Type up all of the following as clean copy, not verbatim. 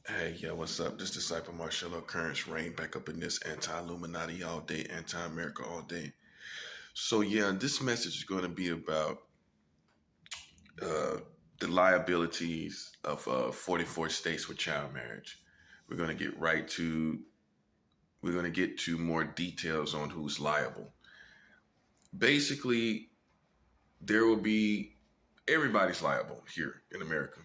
Hey, yeah, what's up? This disciple Marcello Currents reign back up in this anti-Illuminati all day, anti-America all day. So yeah, this message is going to be about uh, the liabilities of 44 states with child marriage. We're going to get right to we're going to get to more details on who's liable. Basically, there will be everybody's liable here in America.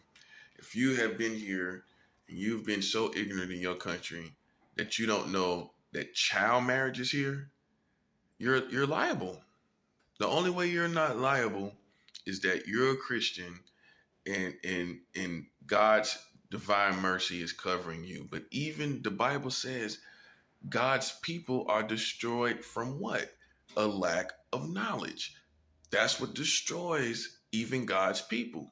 If you have been here and you've been so ignorant in your country that you don't know that child marriage is here, you're liable. The only way you're not liable is that you're a Christian and God's divine mercy is covering you. But even the Bible says God's people are destroyed from what? A lack of knowledge. That's what destroys even God's people.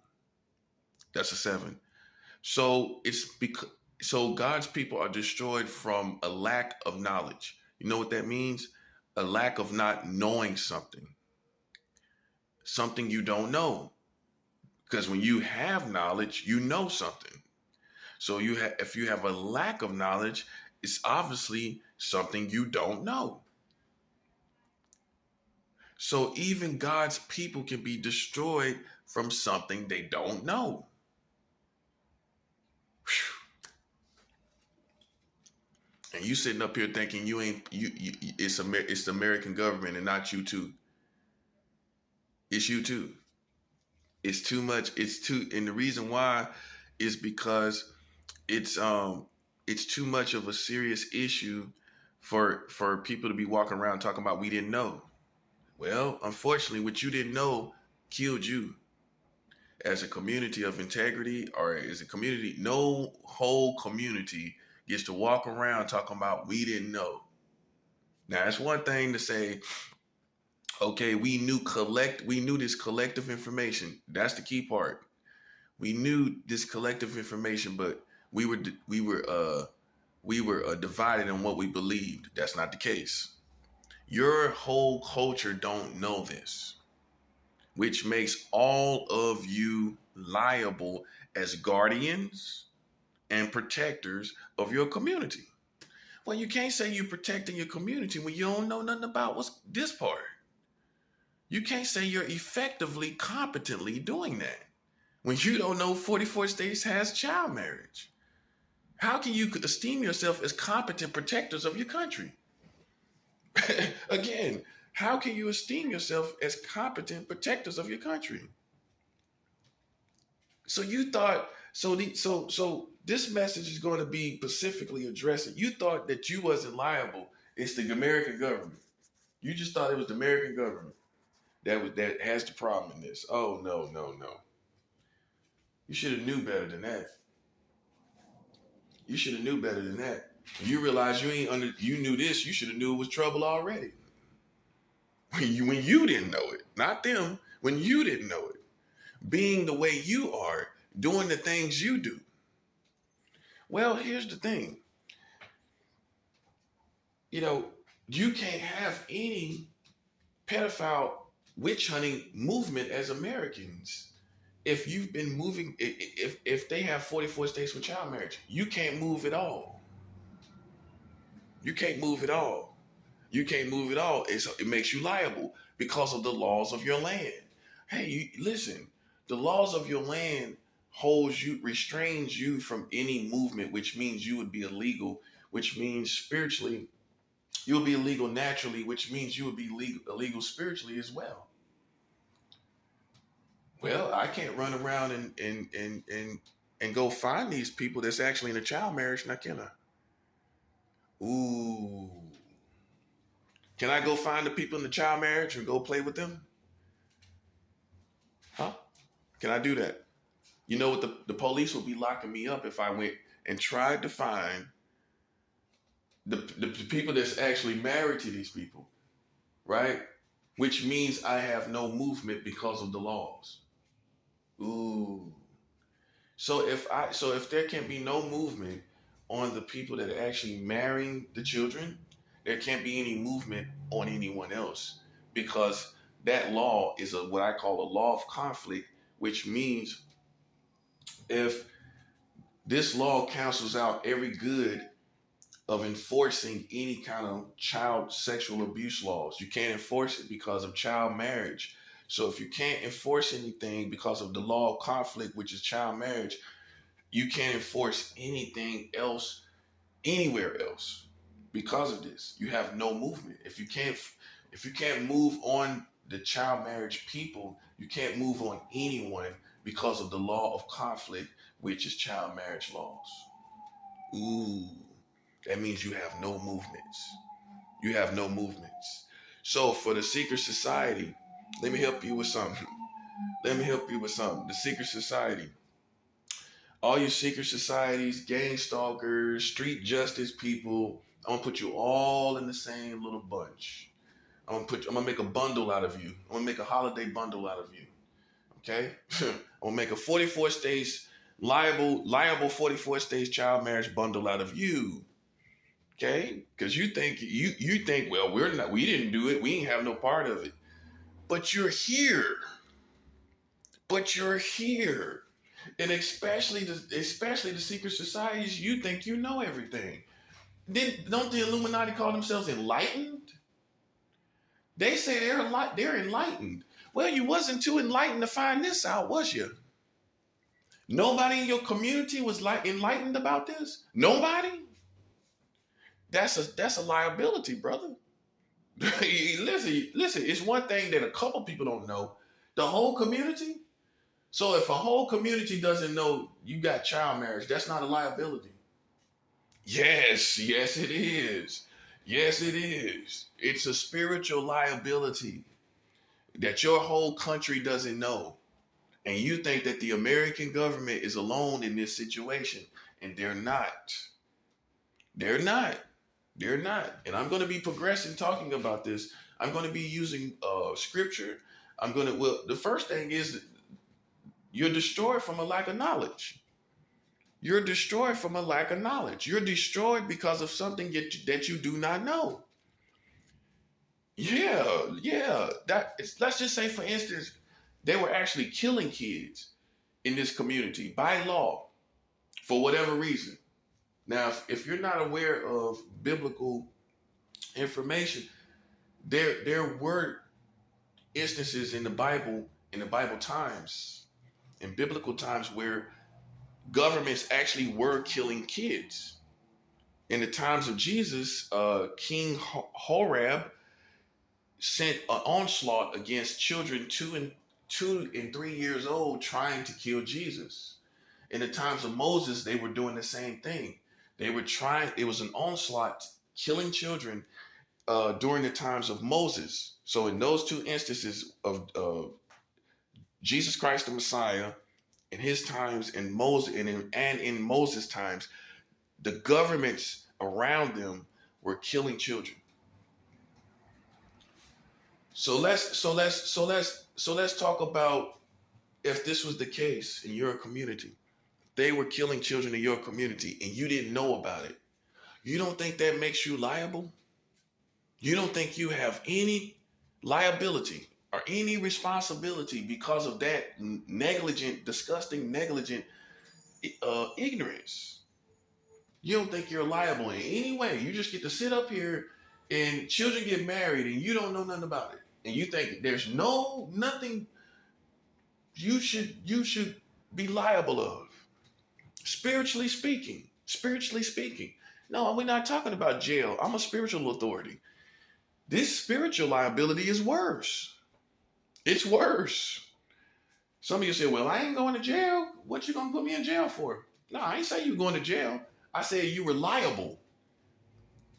That's a seven. So God's people are destroyed from a lack of knowledge. You know what that means? A lack of not knowing something you don't know. Because when you have knowledge, you know something. So if you have a lack of knowledge, it's obviously something you don't know. So even God's people can be destroyed from something they don't know. And you sitting up here thinking you ain't it's the American government and not you too. It's you too. It's too much. It's too, and the reason why is because it's it's too much of a serious issue for people to be walking around talking about we didn't know. Well, unfortunately, what you didn't know killed you as a community of integrity or as a community. No whole community gets to walk around talking about we didn't know. Now, it's one thing to say, okay, we knew this collective information. That's the key part. We knew this collective information, but we were we were we were divided in what we believed. That's not the case. Your whole culture don't know this, which makes all of you liable as guardians and protectors of your community. Well, you can't say you're protecting your community when you don't know nothing about what's this part. You can't say you're effectively, competently doing that when you don't know 44 states has child marriage. How can you esteem yourself as competent protectors of your country? Again, how can you esteem yourself as competent protectors of your country? So you thought so this message is going to be specifically addressing. You thought that you wasn't liable. It's the American government. You just thought it was the American government that has the problem in this. Oh no, no, no. You should have knew better than that. You should have knew better than that. When you realize you knew this, you should have knew it was trouble already. When you didn't know it, not them, when you didn't know it. Being the way you are, doing the things you do. Well, here's the thing. You know, you can't have any pedophile witch hunting movement as Americans if you've been moving if they have 44 states with child marriage. You can't move at all. You can't move at all. You can't move at all. It makes you liable because of the laws of your land. Hey, listen, the laws of your land restrains you from any movement, which means you would be illegal, which means spiritually, you'll be illegal naturally, which means you would be illegal spiritually as well. Well, I can't run around and go find these people that's actually in a child marriage, now can I? Ooh. Can I go find the people in the child marriage and go play with them? Huh? Can I do that? You know what? The police would be locking me up if I went and tried to find the people that's actually married to these people, right? Which means I have no movement because of the laws. Ooh. So if there can be no movement on the people that are actually marrying the children, there can't be any movement on anyone else because that law is what I call a law of conflict, which means if This law cancels out every good of enforcing any kind of child sexual abuse laws. You can't enforce it because of child marriage. So if you can't enforce anything because of the law of conflict, which is child marriage, you can't enforce anything else anywhere else because of this. You have no movement. If you can't move on the child marriage people, you can't move on anyone because of the law of conflict, which is child marriage laws. Ooh, that means you have no movements. You have no movements. So for the secret society, let me help you with something. Let me help you with something. The secret society. All your secret societies, gang stalkers, street justice people, I'm gonna put you all in the same little bunch. I'm gonna make a bundle out of you. I'm gonna make a holiday bundle out of you. Okay? I'm gonna make a 44 states liable 44 states child marriage bundle out of you. Okay? Because you think, well, we didn't do it, we ain't have no part of it. But you're here. But you're here. And especially the secret societies, you think you know everything. Don't the Illuminati call themselves enlightened? They say they're enlightened. Well, you wasn't too enlightened to find this out, was you? Nobody in your community was enlightened about this? Nobody? That's a liability, brother. Listen, it's one thing that a couple people don't know. The whole community? So if a whole community doesn't know you got child marriage, that's not a liability. Yes, it is. Yes, it is. It's a spiritual liability that your whole country doesn't know. And you think that the American government is alone in this situation, and they're not. They're not. They're not. And I'm going to be progressing talking about this. I'm going to be using scripture. The first thing is you're destroyed from a lack of knowledge. You're destroyed from a lack of knowledge. You're destroyed because of something that you do not know. Yeah. Let's just say, for instance, they were actually killing kids in this community by law for whatever reason. Now, if you're not aware of biblical information, there were instances in the Bible times, in biblical times, where governments actually were killing kids. In the times of Jesus, King Horeb sent an onslaught against children 2 and 3 years old trying to kill Jesus. In the times of Moses, they were doing the same thing. It was an onslaught killing children during the times of Moses. So in those two instances of Jesus Christ the Messiah, in his times, in Moses and in Moses' times, the governments around them were killing children. So let's talk about if this was the case in your community. They were killing children in your community and you didn't know about it. You don't think that makes you liable? You don't think you have any liability or any responsibility because of that disgusting, negligent ignorance? You don't think you're liable in any way. You just get to sit up here and children get married and you don't know nothing about it. And you think there's nothing you should be liable of. Spiritually speaking. No, we're not talking about jail. I'm a spiritual authority. This spiritual liability is worse. It's worse. Some of you say, well, I ain't going to jail. What you going to put me in jail for? No, I ain't say you going to jail. I said you were liable.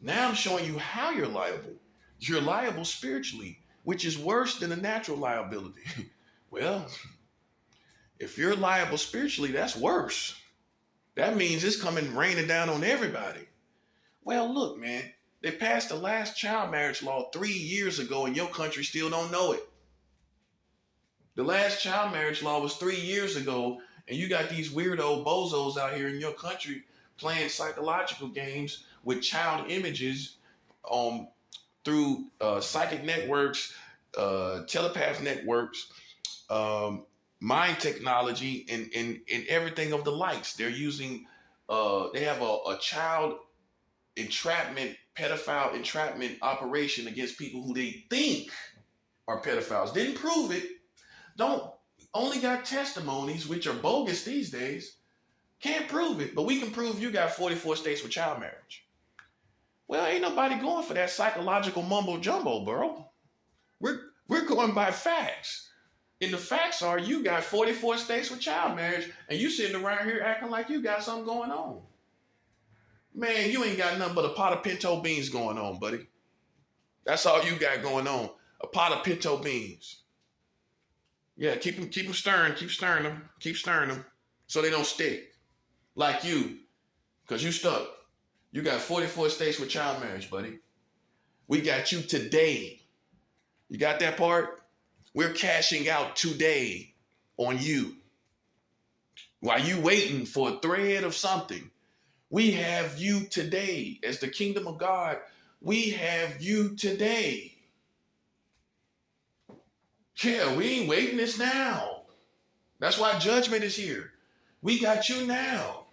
Now I'm showing you how you're liable. You're liable spiritually, which is worse than a natural liability. Well, if you're liable spiritually, that's worse. That means it's coming raining down on everybody. Well, look, man, they passed the last child marriage law 3 years ago and your country still don't know it. The last child marriage law was 3 years ago and you got these weirdo bozos out here in your country playing psychological games with child images through psychic networks, telepath networks, mind technology, and everything of the likes. They're using they have a child entrapment, pedophile entrapment operation against people who they think are pedophiles. Didn't prove it. Don't only got testimonies, which are bogus these days. Can't prove it, but we can prove you got 44 states with child marriage. Well, ain't nobody going for that psychological mumbo jumbo, bro. We're going by facts. And the facts are you got 44 states with child marriage, and you sitting around here acting like you got something going on. Man, you ain't got nothing but a pot of pinto beans going on, buddy. That's all you got going on. A pot of pinto beans. Yeah, keep them stirring, keep stirring them so they don't stick. Like you, because you stuck. You got 44 states with child marriage, buddy. We got you today. You got that part? We're cashing out today on you. While you waiting for a thread of something, we have you today. As the kingdom of God, we have you today. Yeah, we ain't waiting this now. That's why judgment is here. We got you now.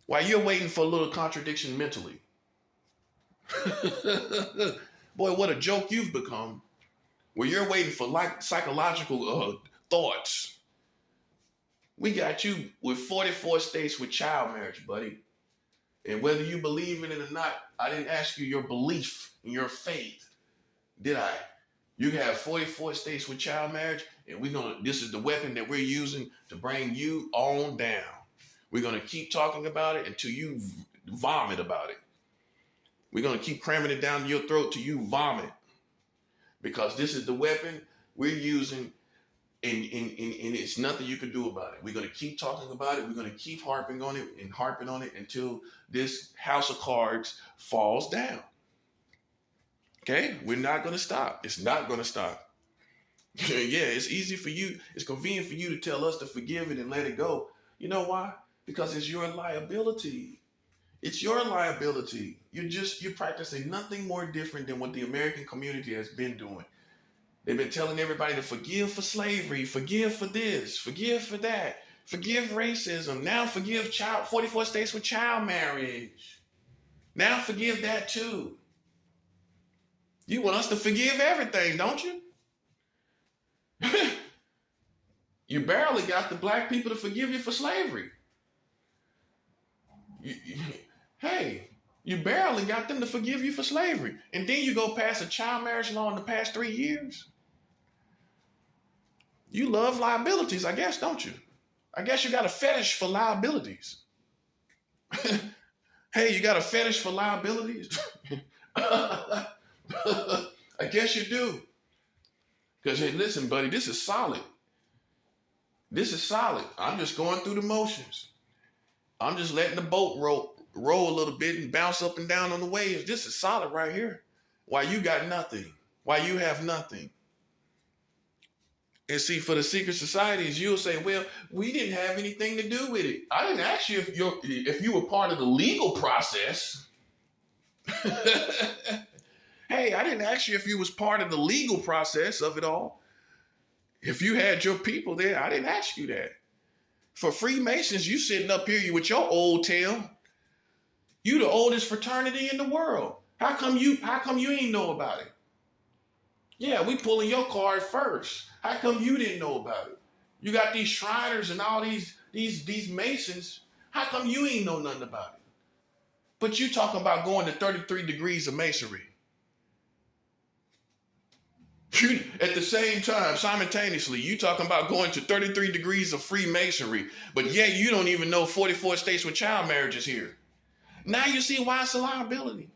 While you're waiting for a little contradiction mentally. Boy, what a joke you've become. Where you're waiting for like psychological thoughts. We got you with 44 states with child marriage, buddy. And whether you believe in it or not, I didn't ask you your belief in your faith, did I? You have 44 states with child marriage, and this is the weapon that we're using to bring you on down. We're going to keep talking about it until you vomit about it. We're going to keep cramming it down your throat till you vomit. Because this is the weapon we're using, and it's nothing you can do about it. We're going to keep talking about it. We're going to keep harping on it until this house of cards falls down. Okay? We're not going to stop. It's not going to stop. Yeah, it's easy for you. It's convenient for you to tell us to forgive it and let it go. You know why? Because it's your liability. It's your liability. You're practicing nothing more different than what the American community has been doing. They've been telling everybody to forgive for slavery, forgive for this, forgive for that, forgive racism. Now forgive 44 states with child marriage. Now forgive that too. You want us to forgive everything, don't you? You barely got the black people to forgive you for slavery. Hey, you barely got them to forgive you for slavery. And then you go pass a child marriage law in the past 3 years. You love liabilities, I guess, don't you? I guess you got a fetish for liabilities. Hey, you got a fetish for liabilities? I guess you do. Because, hey, listen, buddy, this is solid. This is solid. I'm just going through the motions. I'm just letting the boat roll a little bit and bounce up and down on the waves. This is solid right here. Why you got nothing. Why you have nothing. And see, for the secret societies, you'll say, well, we didn't have anything to do with it. I didn't ask you if you were part of the legal process. Hey, I didn't ask you if you was part of the legal process of it all. If you had your people there, I didn't ask you that. For Freemasons, you sitting up here with your old tail. You the oldest fraternity in the world. How come you ain't know about it? Yeah, we pulling your card first. How come you didn't know about it? You got these Shriners and all these Masons. How come you ain't know nothing about it? But you talking about going to 33 degrees of Masonry. At the same time, simultaneously, you talking about going to 33 degrees of Freemasonry, but yet you don't even know 44 states with child marriage is here. Now you see why it's a liability.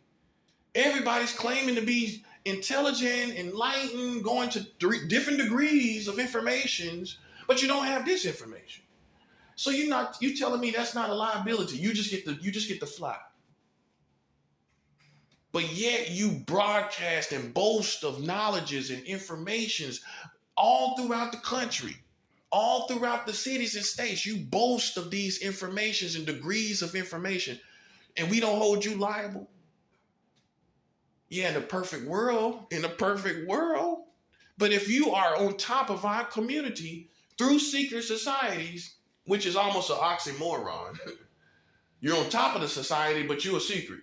Everybody's claiming to be intelligent, enlightened, going to different degrees of informations, but you don't have this information. So you telling me that's not a liability. You just get the fly. But yet you broadcast and boast of knowledges and informations all throughout the country, all throughout the cities and states. You boast of these informations and degrees of information, and we don't hold you liable. Yeah, in a perfect world. But if you are on top of our community through secret societies, which is almost an oxymoron, You're on top of the society, but you're a secret.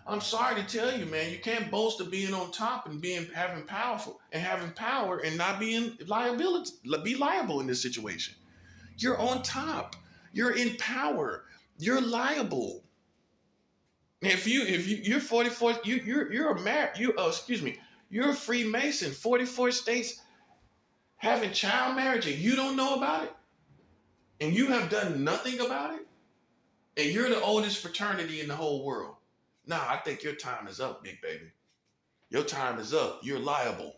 I'm sorry to tell you, man, you can't boast of being on top and having power and not being liable in this situation. You're on top. You're in power. You're liable. You're 44, you're a you're a Freemason. 44 states having child marriage and you don't know about it, and you have done nothing about it, and you're the oldest fraternity in the whole world. Nah, I think your time is up, big baby. Your time is up. You're liable.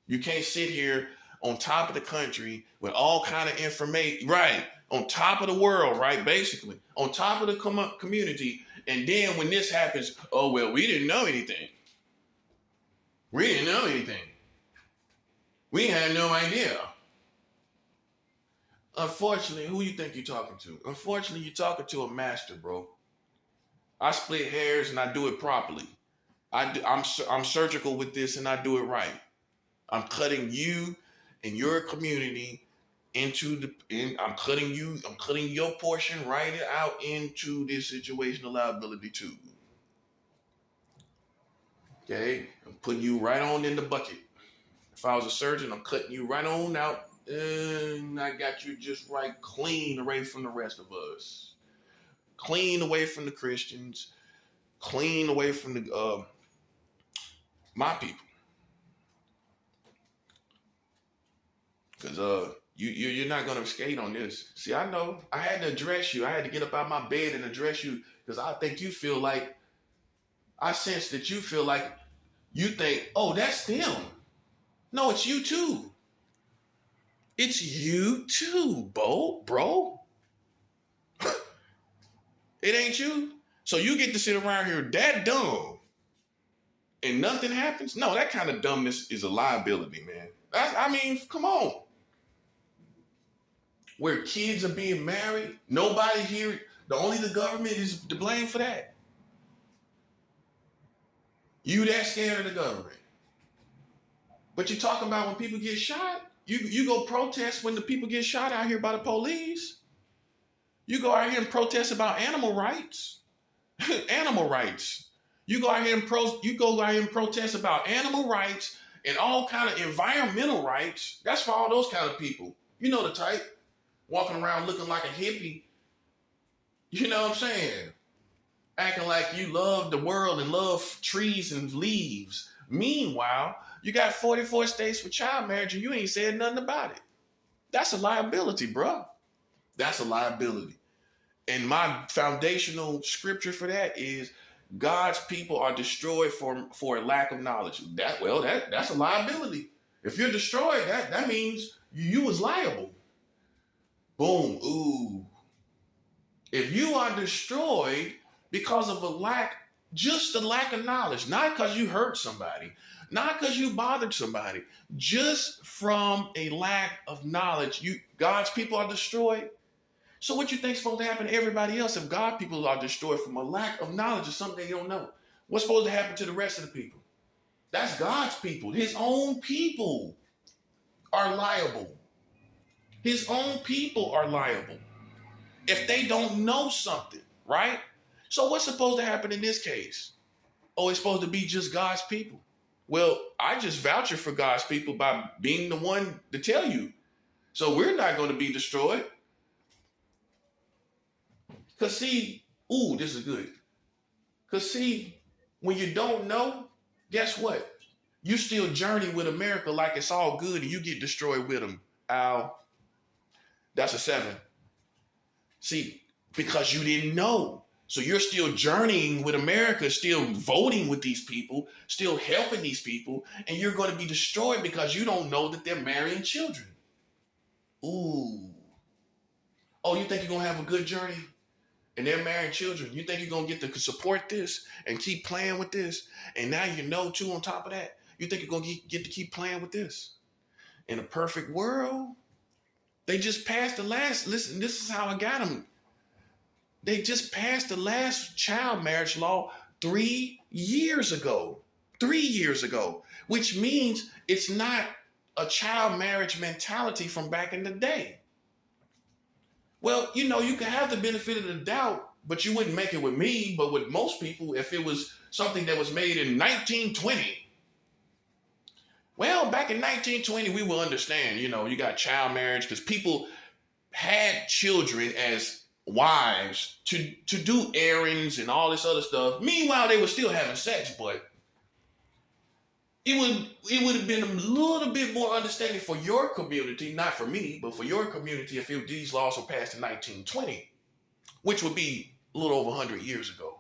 You can't sit here on top of the country with all kind of information, right? On top of the world, right? Basically, on top of the community. And then when this happens, oh, well, we didn't know anything. We didn't know anything. We had no idea. Unfortunately, who you think you're talking to? Unfortunately, you're talking to a master, bro. I split hairs and I do it properly. I'm surgical with this and I do it right. I'm cutting you and your community I'm cutting your portion right out into this situational liability too. Okay? I'm putting you right on in the bucket. If I was a surgeon, I'm cutting you right on out, and I got you just right, clean away from the rest of us. Clean away from the Christians. Clean away from the my people. Because you're not going to skate on this. See, I know. I had to address you. I had to get up out my bed and address you because I think you feel like, I sense that you feel like you think, oh, that's them. No, it's you too. It's you too, bro. It ain't you. So you get to sit around here that dumb and nothing happens? No, that kind of dumbness is a liability, man. I mean, come on. Where kids are being married, nobody here, only the government is to blame for that. You that scared of the government. But you're talking about when people get shot, you go protest when the people get shot out here by the police. You go out here and protest about animal rights. Animal rights. You go out here and protest about animal rights and all kind of environmental rights. That's for all those kind of people. You know the type. Walking around looking like a hippie. You know what I'm saying? Acting like you love the world and love trees and leaves. Meanwhile, you got 44 states for child marriage and you ain't said nothing about it. That's a liability, bro. That's a liability. And my foundational scripture for that is God's people are destroyed for a lack of knowledge. That's a liability. If you're destroyed, that means you was liable. Boom. Ooh. If you are destroyed because of just a lack of knowledge, not because you hurt somebody, not because you bothered somebody, just from a lack of knowledge, God's people are destroyed. So what you think is supposed to happen to everybody else if God's people are destroyed from a lack of knowledge of something they don't know? What's supposed to happen to the rest of the people? That's God's people. His own people are liable. His own people are liable if they don't know something, right? So what's supposed to happen in this case? Oh, it's supposed to be just God's people. Well, I just vouch for God's people by being the one to tell you. So we're not going to be destroyed. Because see, this is good. Because see, when you don't know, guess what? You still journey with America like it's all good and you get destroyed with them. Ow. That's a 7. See, because you didn't know. So you're still journeying with America, still voting with these people, still helping these people, and you're going to be destroyed because you don't know that they're marrying children. Ooh. Oh, you think you're going to have a good journey? And they're marrying children. You think you're going to get to support this and keep playing with this? And now you know, too, on top of that, you think you're going to get to keep playing with this? In a perfect world, they just passed listen, this is how I got them. They just passed the last child marriage law 3 years ago. 3 years ago, which means it's not a child marriage mentality from back in the day. Well, you can have the benefit of the doubt, but you wouldn't make it with me. But with most people, if it was something that was made in 1920, well, back in 1920, we will understand. You got child marriage because people had children as wives to do errands and all this other stuff. Meanwhile, they were still having sex, but it would have been a little bit more understanding for your community, not for me, but for your community if these laws were passed in 1920, which would be a little over 100 years ago.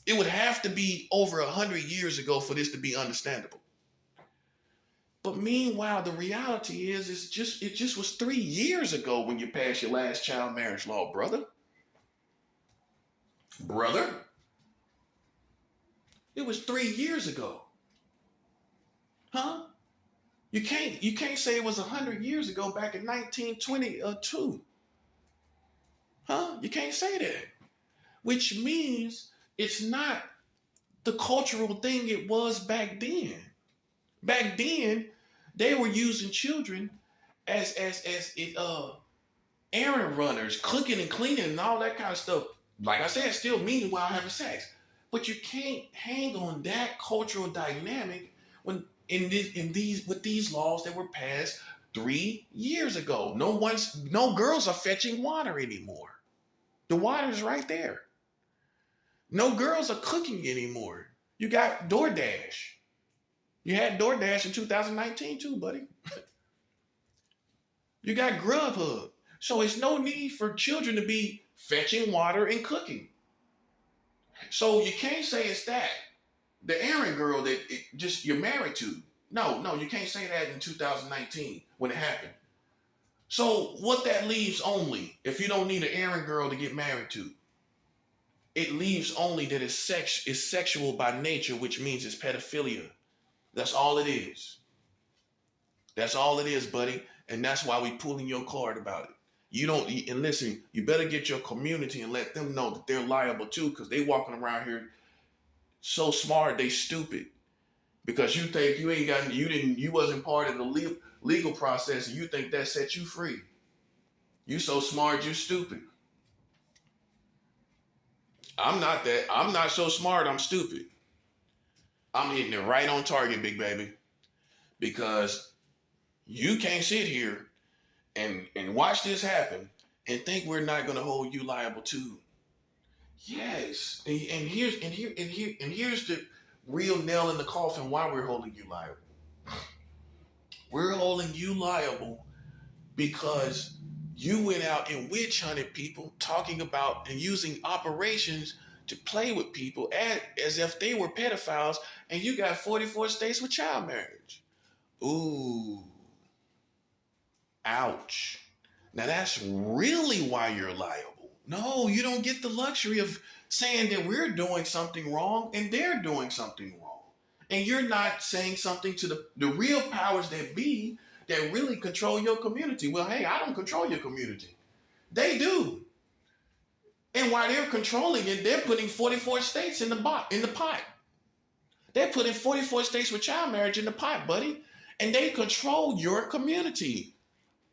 It would have to be over 100 years ago for this to be understandable. But meanwhile, the reality is it just was 3 years ago when you passed your last child marriage law, brother. Brother. It was 3 years ago. Huh? You can't say it was 100 years ago back in 1922. Huh? You can't say that. Which means it's not the cultural thing it was back then. Back then, they were using children as errand runners, cooking and cleaning and all that kind of stuff. Like I said, still meanwhile having sex. But you can't hang on that cultural dynamic when with these laws that were passed 3 years ago. No girls are fetching water anymore. The water is right there. No girls are cooking anymore. You got DoorDash. You had DoorDash in 2019 too, buddy. You got Grubhub. So it's no need for children to be fetching water and cooking. So you can't say it's that. The errand girl that you're married to. No, you can't say that in 2019 when it happened. So what that leaves only, if you don't need an errand girl to get married to, it leaves only that it's sexual by nature, which means it's pedophilia. That's all it is. That's all it is, buddy. And that's why we pulling your card about it. And listen, you better get your community and let them know that they're liable too, because they walking around here so smart, they stupid. Because you think you wasn't part of the legal process and you think that set you free. You so smart, you stupid. I'm not that. I'm not so smart, I'm stupid. I'm hitting it right on target, big baby. Because you can't sit here and watch this happen and think we're not going to hold you liable too. Yes. And here's the real nail in the coffin why we're holding you liable. We're holding you liable because you went out and witch hunted people, talking about and using operations to play with people as if they were pedophiles, and you got 44 states with child marriage. Ooh. Ouch. Now that's really why you're liable. No, you don't get the luxury of saying that we're doing something wrong and they're doing something wrong. And you're not saying something to the real powers that be that really control your community. Well, hey, I don't control your community. They do. And while they're controlling it, they're putting 44 states in the pot. They're putting 44 states with child marriage in the pot, buddy. And they control your community.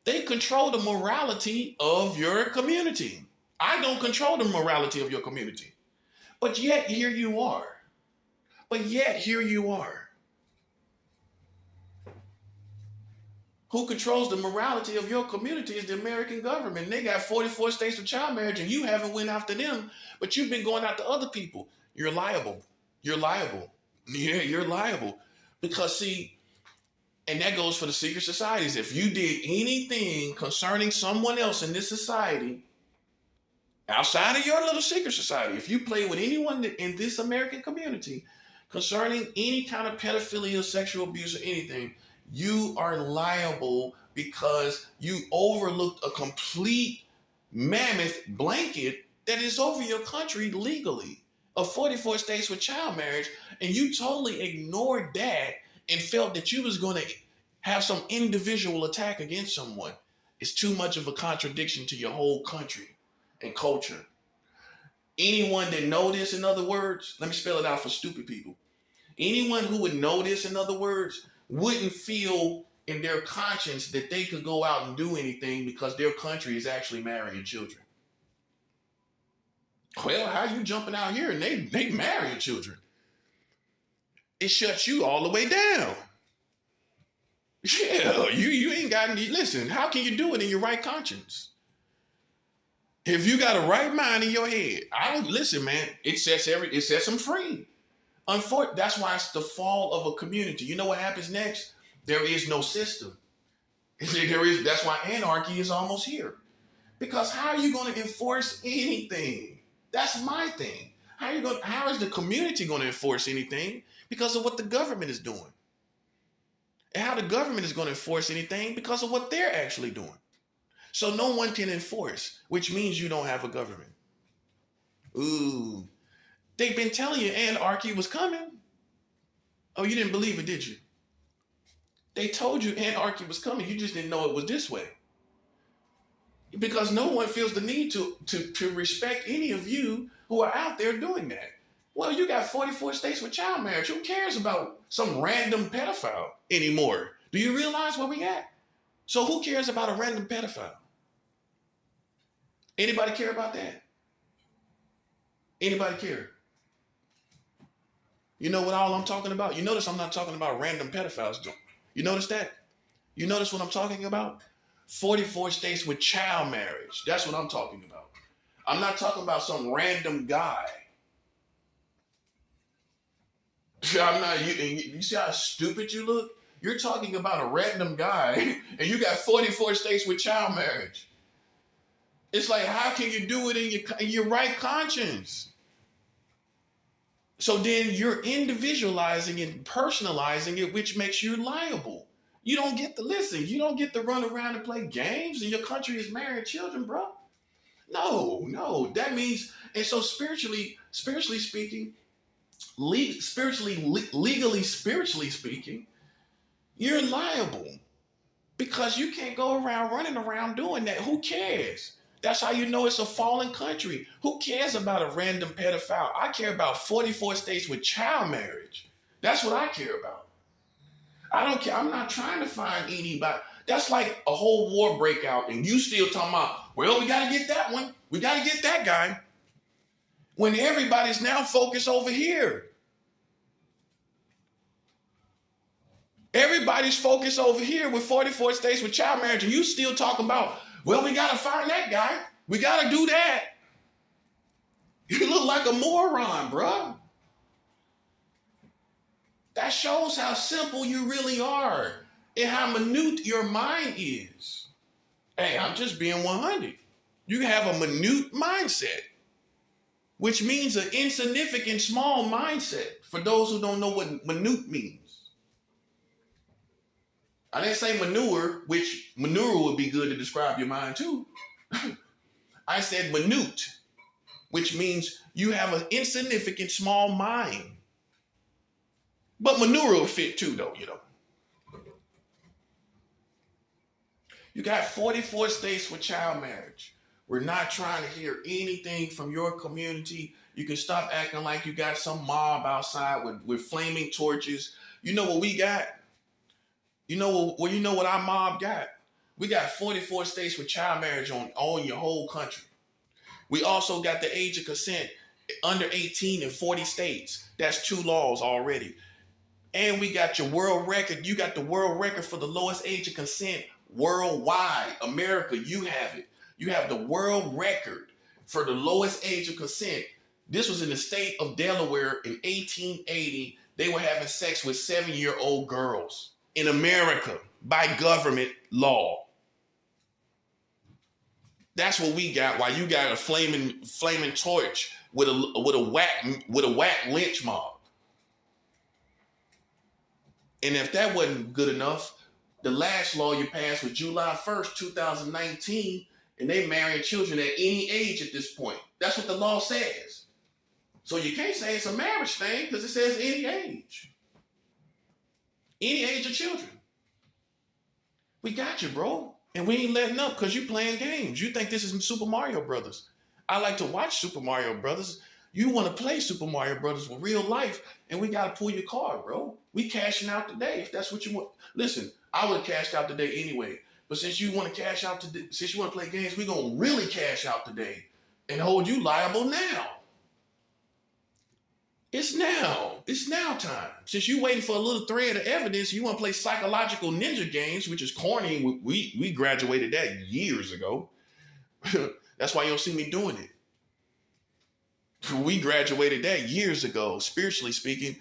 They control the morality of your community. I don't control the morality of your community. But yet, here you are. Who controls the morality of your community is the American government. They got 44 states of child marriage and you haven't went after them, but you've been going after other people. You're liable. Yeah, you're liable. Because see, and that goes for the secret societies. If you did anything concerning someone else in this society, outside of your little secret society, if you play with anyone in this American community concerning any kind of pedophilia, sexual abuse, or anything, you are liable because you overlooked a complete mammoth blanket that is over your country legally of 44 states with child marriage, and you totally ignored that and felt that you was going to have some individual attack against someone. It's too much of a contradiction to your whole country and culture. Anyone that know this, in other words, let me spell it out for stupid people. Anyone who would know this, in other words, wouldn't feel in their conscience that they could go out and do anything because their country is actually marrying children. Well, how you jumping out here and they marrying children? It shuts you all the way down. Yeah, you ain't got any. Listen, how can you do it in your right conscience? If you got a right mind in your head, I don't listen, man. It sets them free. Unfortunately, that's why it's the fall of a community. You know what happens next? There is no system. That's why anarchy is almost here. Because how are you going to enforce anything? That's my thing. How is the community going to enforce anything? Because of what the government is doing. And how the government is going to enforce anything? Because of what they're actually doing. So no one can enforce, which means you don't have a government. Ooh. They've been telling you anarchy was coming. Oh, you didn't believe it, did you? They told you anarchy was coming. You just didn't know it was this way. Because no one feels the need to respect any of you who are out there doing that. Well, you got 44 states with child marriage. Who cares about some random pedophile anymore? Do you realize where we at? So who cares about a random pedophile? Anybody care about that? Anybody care? You know what all I'm talking about? You notice I'm not talking about random pedophiles. You notice that? You notice what I'm talking about? 44 states with child marriage. That's what I'm talking about. I'm not talking about some random guy. I'm not. You see how stupid you look? You're talking about a random guy, and you got 44 states with child marriage. It's like, how can you do it in your right conscience? So then you're individualizing and personalizing it, which makes you liable. You don't get to listen. You don't get to run around and play games, and your country is marrying children, bro. No. That means, and so spiritually speaking, legally, spiritually speaking, you're liable because you can't go around running around doing that. Who cares? That's how you know it's a fallen country. Who cares about a random pedophile? I care about 44 states with child marriage. That's what I care about. I don't care. I'm not trying to find anybody. That's like a whole war breakout and you still talking about, well, we got to get that one. We got to get that guy. When everybody's now focused over here. Everybody's focused over here with 44 states with child marriage and you still talking about, well, we got to find that guy. We got to do that. You look like a moron, bro. That shows how simple you really are and how minute your mind is. Hey, I'm just being 100. You have a minute mindset, which means an insignificant, small mindset for those who don't know what minute means. I didn't say manure, which manure would be good to describe your mind too. I said minute, which means you have an insignificant, small mind. But manure will fit too, though, you know. You got 44 states with child marriage. We're not trying to hear anything from your community. You can stop acting like you got some mob outside with flaming torches. You know what we got? You know what our mob got? We got 44 states with child marriage on your whole country. We also got the age of consent under 18 in 40 states. That's 2 laws already. And we got your world record. You got the world record for the lowest age of consent worldwide. America, you have it. You have the world record for the lowest age of consent. This was in the state of Delaware in 1880. They were having sex with 7-year-old girls in America by government law. That's what we got. While you got a flaming torch with a whack lynch mob. And if that wasn't good enough, the last law you passed was July 1st, 2019, and they marrying children at any age at this point. That's what the law says. So you can't say it's a marriage thing because it says any age. Any age of children. We got you, bro. And we ain't letting up because you playing games. You think this is Super Mario Brothers. I like to watch Super Mario Brothers. You want to play Super Mario Brothers with real life, and we got to pull your card, bro. We cashing out today if that's what you want. Listen, I would have cashed out today anyway. But since you want to cash out today, since you want to play games, we're going to really cash out today and hold you liable now. It's now. It's now time. Since you waiting for a little thread of evidence, you want to play psychological ninja games, which is corny. We graduated that years ago. That's why you don't see me doing it. We graduated that years ago, spiritually speaking.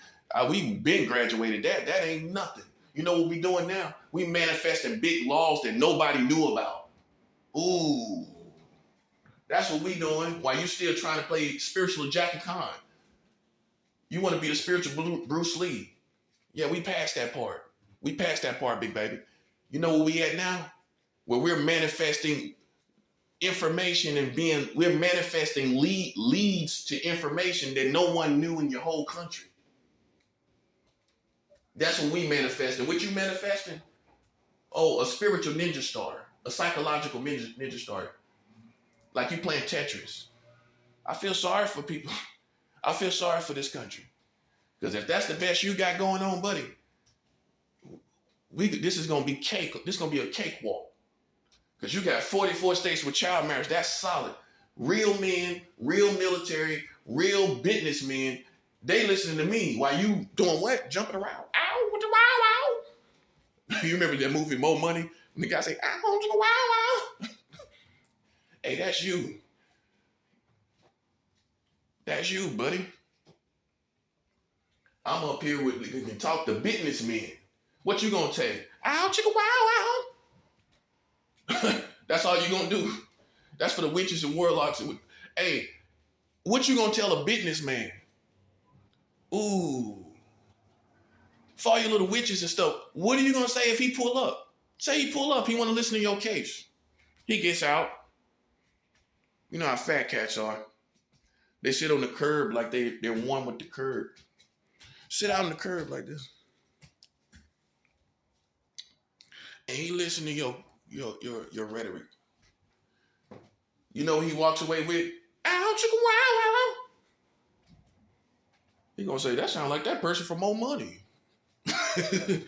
We've been graduated that. That ain't nothing. You know what we doing now? We manifesting big laws that nobody knew about. Ooh. That's what we doing while you still trying to play spiritual Jackie Khan. You want to be the spiritual Bruce Lee. Yeah, we passed that part. We passed that part, big baby. You know where we at now? Where we're manifesting information and we're manifesting leads to information that no one knew in your whole country. That's what we manifesting. What you manifesting? Oh, a spiritual ninja star, a psychological ninja star. Like you playing Tetris. I feel sorry for people. I feel sorry for this country. Because if that's the best you got going on, buddy, this is going to be cake. This is going to be a cakewalk. Because you got 44 states with child marriage. That's solid. Real men, real military, real businessmen, they listening to me while you doing what? Jumping around. Ow, with the wow, wow. You remember that movie, More Money? When the guy say, ow, with the wow, wow. Hey, that's you. That's you, buddy. I'm up here with, you can talk to businessmen. What you gonna take? Ow, chicka, wow, wow. That's all you gonna do. That's for the witches and warlocks. Hey, what you gonna tell a businessman? Ooh. For all your little witches and stuff, what are you gonna say if he pull up? Say he pull up, he wanna listen to your case. He gets out. You know how fat cats are. They sit on the curb like they're one with the curb. Sit out on the curb like this. And he listen to your rhetoric. You know he walks away with, ow, chicka, wow, wow. He gonna say, that sounds like that person for more money. If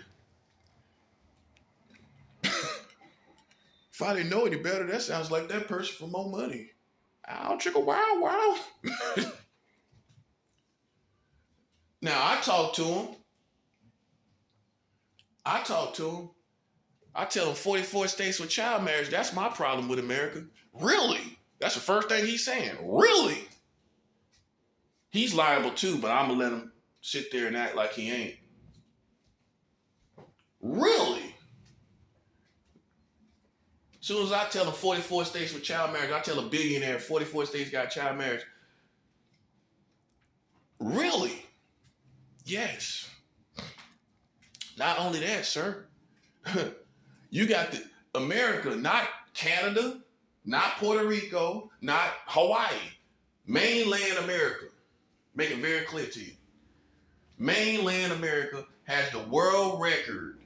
I didn't know any better, that sounds like that person for more money. Ow, chicka, wow, wow. Now, I talk to him. I tell him 44 states with child marriage, that's my problem with America. Really? That's the first thing he's saying. Really? He's liable too, but I'm going to let him sit there and act like he ain't. Really? As soon as I tell him 44 states with child marriage, I tell a billionaire 44 states got child marriage. Really? Yes. Not only that, sir. You got the America, not Canada, not Puerto Rico, not Hawaii. Mainland America. Make it very clear to you. Mainland America has the world record.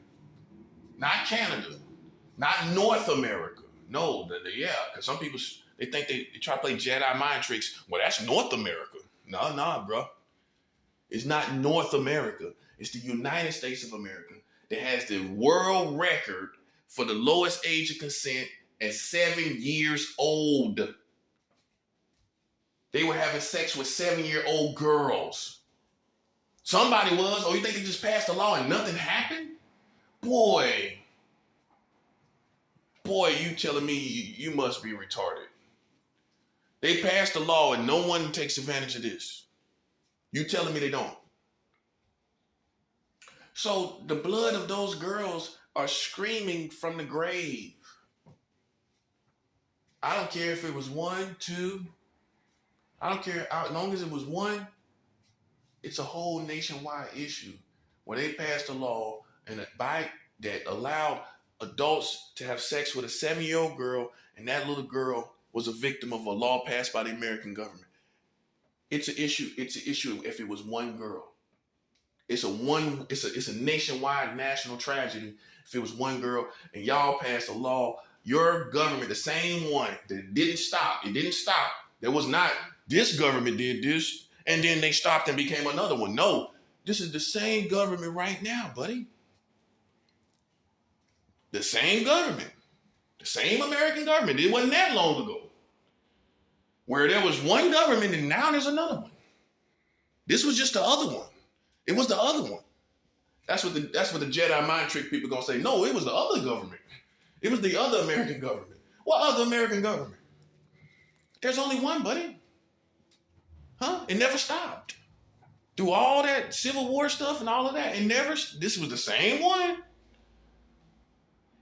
Not Canada. Not North America. No, because some people, they think they try to play Jedi mind tricks. Well, that's North America. No, bro. It's not North America. It's the United States of America that has the world record for the lowest age of consent at 7 years old. They were having sex with 7-year-old girls. Somebody was. Oh, you think they just passed a law and nothing happened? Boy, you telling me you must be retarded. They passed a law and no one takes advantage of this. You telling me they don't? So the blood of those girls are screaming from the grave. I don't care if it was 1, 2. I don't care. As long as it was 1, it's a whole nationwide issue where they passed a law and that allowed adults to have sex with a 7-year-old girl, and that little girl was a victim of a law passed by the American government. It's an issue. It's an issue if it was 1 girl. It's a nationwide national tragedy if it was 1 girl and y'all passed a law. Your government, the same one that didn't stop. It didn't stop. There was not, this government did this, and then they stopped and became another one. No, this is the same government right now, buddy. The same government, the same American government. It wasn't that long ago where there was one government and now there's another one. This was just the other one. It was the other one. That's what the Jedi mind trick people gonna say. No, it was the other government. It was the other American government. What other American government? There's only one, buddy. Huh? It never stopped. Through all that Civil War stuff and all of that, this was the same one.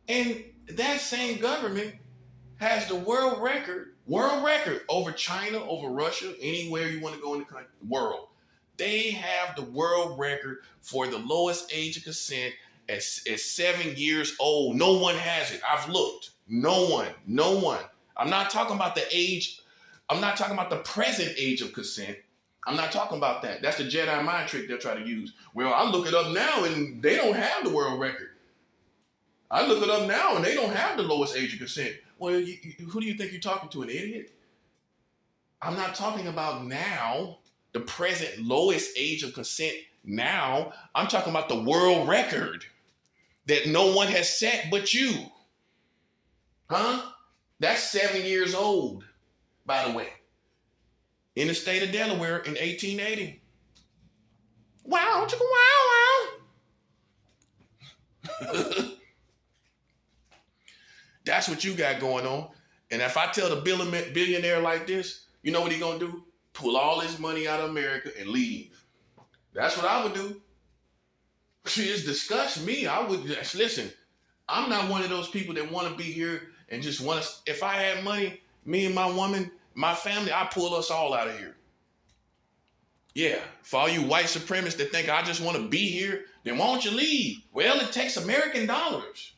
And that same government has the world record over China, over Russia, anywhere you want to go in the world. They have the world record for the lowest age of consent at 7 years old. No one has it. I've looked. No one. I'm not talking about the age. I'm not talking about the present age of consent. I'm not talking about that. That's the Jedi mind trick they'll try to use. Well, I look it up now and they don't have the world record. I look it up now and they don't have the lowest age of consent. Well, who do you think you're talking to, an idiot? I'm not talking about now, the present lowest age of consent now. I'm talking about the world record that no one has set but you. Huh? That's 7 years old, by the way. In the state of Delaware in 1880. Wow, chicka wow, wow. That's what you got going on. And if I tell the billionaire like this, you know what he gonna do? Pull all his money out of America and leave. That's what I would do. Just disgust me. I would just, listen, I'm not one of those people that want to be here and just want to, if I had money, me and my woman, my family, I pull us all out of here. Yeah, for all you white supremacists that think I just want to be here, then why don't you leave? Well, it takes American dollars.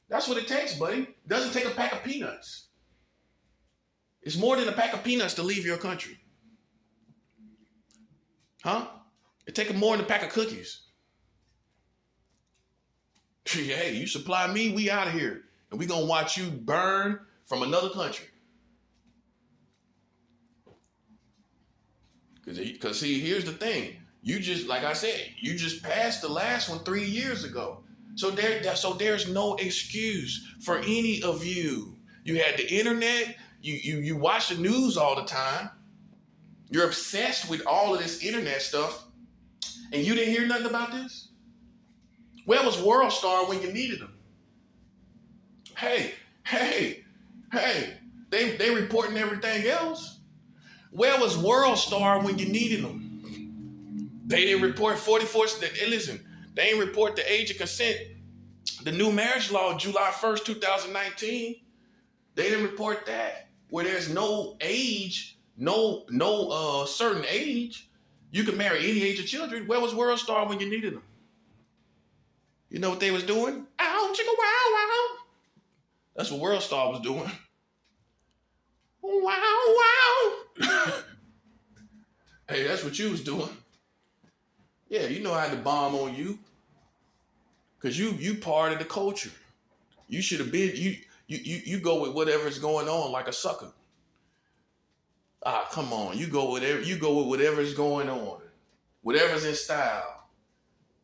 That's what it takes, buddy. It doesn't take a pack of peanuts. It's more than a pack of peanuts to leave your country. Huh? It takes more than a pack of cookies. Hey, you supply me, we out of here. And we gonna watch you burn from another country. Because see, here's the thing. You just, like I said, you just passed the last one 3 years ago. So there's no excuse for any of you. You had the internet, you watch the news all the time. You're obsessed with all of this internet stuff, and you didn't hear nothing about this? Where was World Star when you needed them? Hey, they reporting everything else. Where was World Star when you needed them? They didn't report 44. Listen, they didn't report the age of consent. The new marriage law, July 1st, 2019. They didn't report that. Where there's no age, no certain age. You can marry any age of children. Where was World Star when you needed them? You know what they was doing? Ow, chicka wow wow. That's what World Star was doing. Wow wow. Hey, that's what you was doing. Yeah, you know I had to bomb on you. Cause you part of the culture. You should have been, you go with whatever's going on like a sucker. Ah, come on. You go with whatever's going on. Whatever's in style.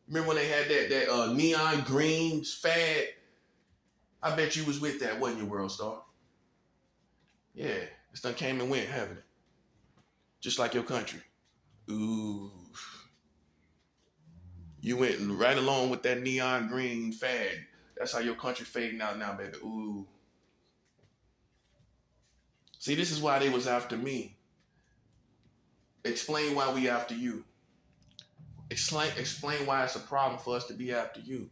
Remember when they had that neon green fad? I bet you was with that, wasn't you, World Star? Yeah, this done came and went, haven't it? Just like your country. Ooh. You went right along with that neon green fad. That's how your country fading out now, baby. Ooh. See, this is why they was after me. Explain why we after you. Explain why it's a problem for us to be after you.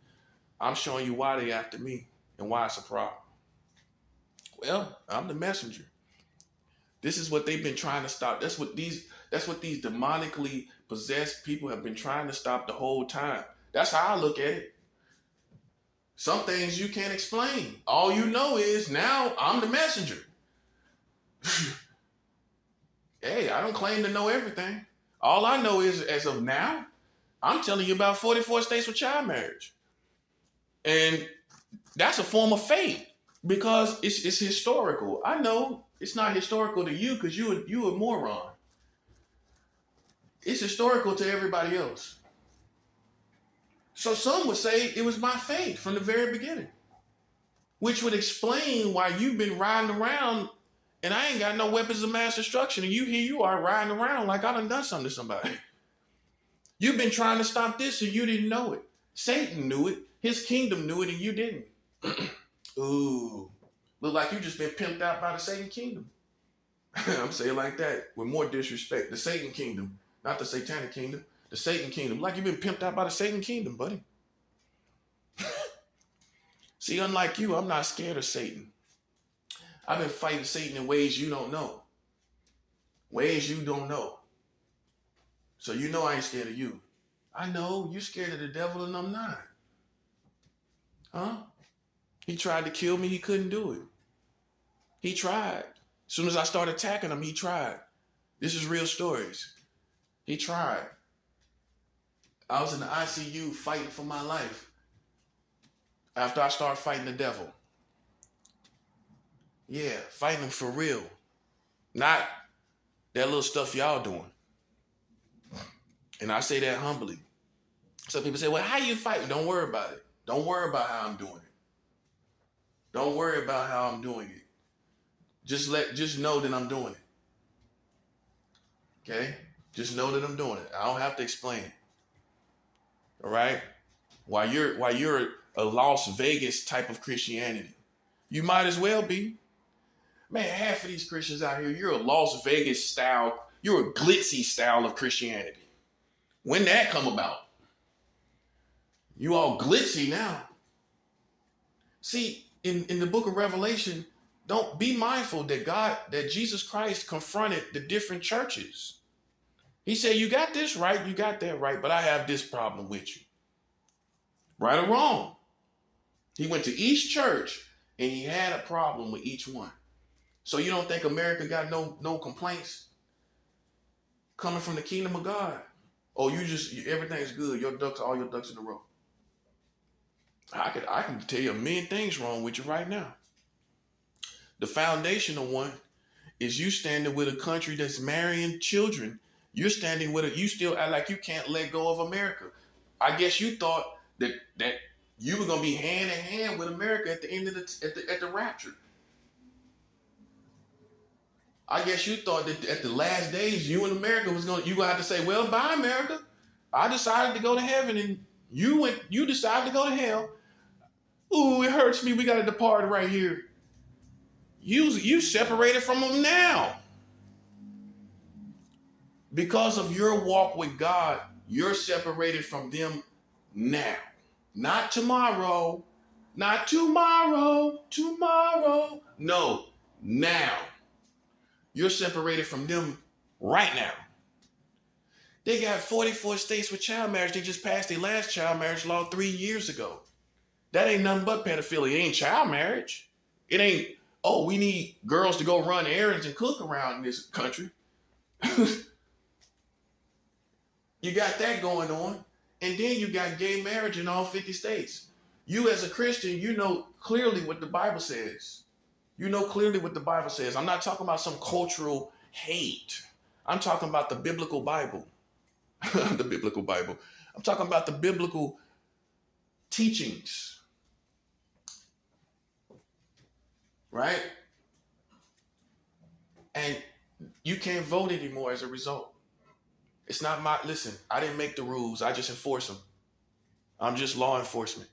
I'm showing you why they after me and why it's a problem. Well, I'm the messenger. This is what they've been trying to stop. That's what these demonically possessed people have been trying to stop the whole time. That's how I look at it. Some things you can't explain. All you know is now I'm the messenger. Hey, I don't claim to know everything. All I know is, as of now, I'm telling you about 44 states with child marriage. And that's a form of faith because it's historical. I know it's not historical to you because you a moron. It's historical to everybody else. So some would say it was my faith from the very beginning. which would explain why you've been riding around and I ain't got no weapons of mass destruction. And here you are riding around like I done something to somebody. You've been trying to stop this and you didn't know it. Satan knew it. His kingdom knew it and you didn't. Ooh. Look like you just been pimped out by the Satan kingdom. I'm saying like that with more disrespect. The Satan kingdom, not the satanic kingdom. The Satan kingdom. Like you've been pimped out by the Satan kingdom, buddy. See, unlike you, I'm not scared of Satan. I've been fighting Satan in ways you don't know. Ways you don't know. So you know I ain't scared of you. I know you scared of the devil and I'm not. Huh? He tried to kill me. He couldn't do it. He tried. As soon as I started attacking him, he tried. This is real stories. He tried. I was in the ICU fighting for my life after I started fighting the devil. Yeah, fighting him for real. Not that little stuff y'all doing. And I say that humbly. Some people say, well, how you fight? Don't worry about it. Don't worry about how I'm doing it. Don't worry about how I'm doing it. Just know that I'm doing it. Okay? Just know that I'm doing it. I don't have to explain it. All right? While you're a Las Vegas type of Christianity, you might as well be. Man, half of these Christians out here, you're a Las Vegas style, you're a glitzy style of Christianity. When that come about? You all glitzy now. See, in the book of Revelation, don't be mindful that Jesus Christ confronted the different churches. He said, you got this right, you got that right, but I have this problem with you. Right or wrong? He went to each church and he had a problem with each one. So you don't think America got no complaints coming from the kingdom of God? Oh, everything's good. All your ducks in a row. I can tell you a million things wrong with you right now. The foundational one is you standing with a country that's marrying children. You're standing with you still act like you can't let go of America. I guess you thought that you were gonna be hand in hand with America at the end of at the rapture. I guess you thought that at the last days, you and America you gonna have to say, well, bye, America. I decided to go to heaven and you decided to go to hell. Ooh, it hurts me. We got to depart right here. You separated from them now. Because of your walk with God, you're separated from them now. Not tomorrow. Not tomorrow. Tomorrow. No, now. You're separated from them right now. They got 44 states with child marriage. They just passed their last child marriage law 3 years ago. That ain't nothing but pedophilia. It ain't child marriage. It ain't, oh, we need girls to go run errands and cook around in this country. You got that going on. And then you got gay marriage in all 50 states. You as a Christian, you know clearly what the Bible says. You know clearly what the Bible says. I'm not talking about some cultural hate. I'm talking about the biblical Bible. The biblical Bible. I'm talking about the biblical teachings. Right? And you can't vote anymore as a result. It's not listen, I didn't make the rules. I just enforce them. I'm just law enforcement.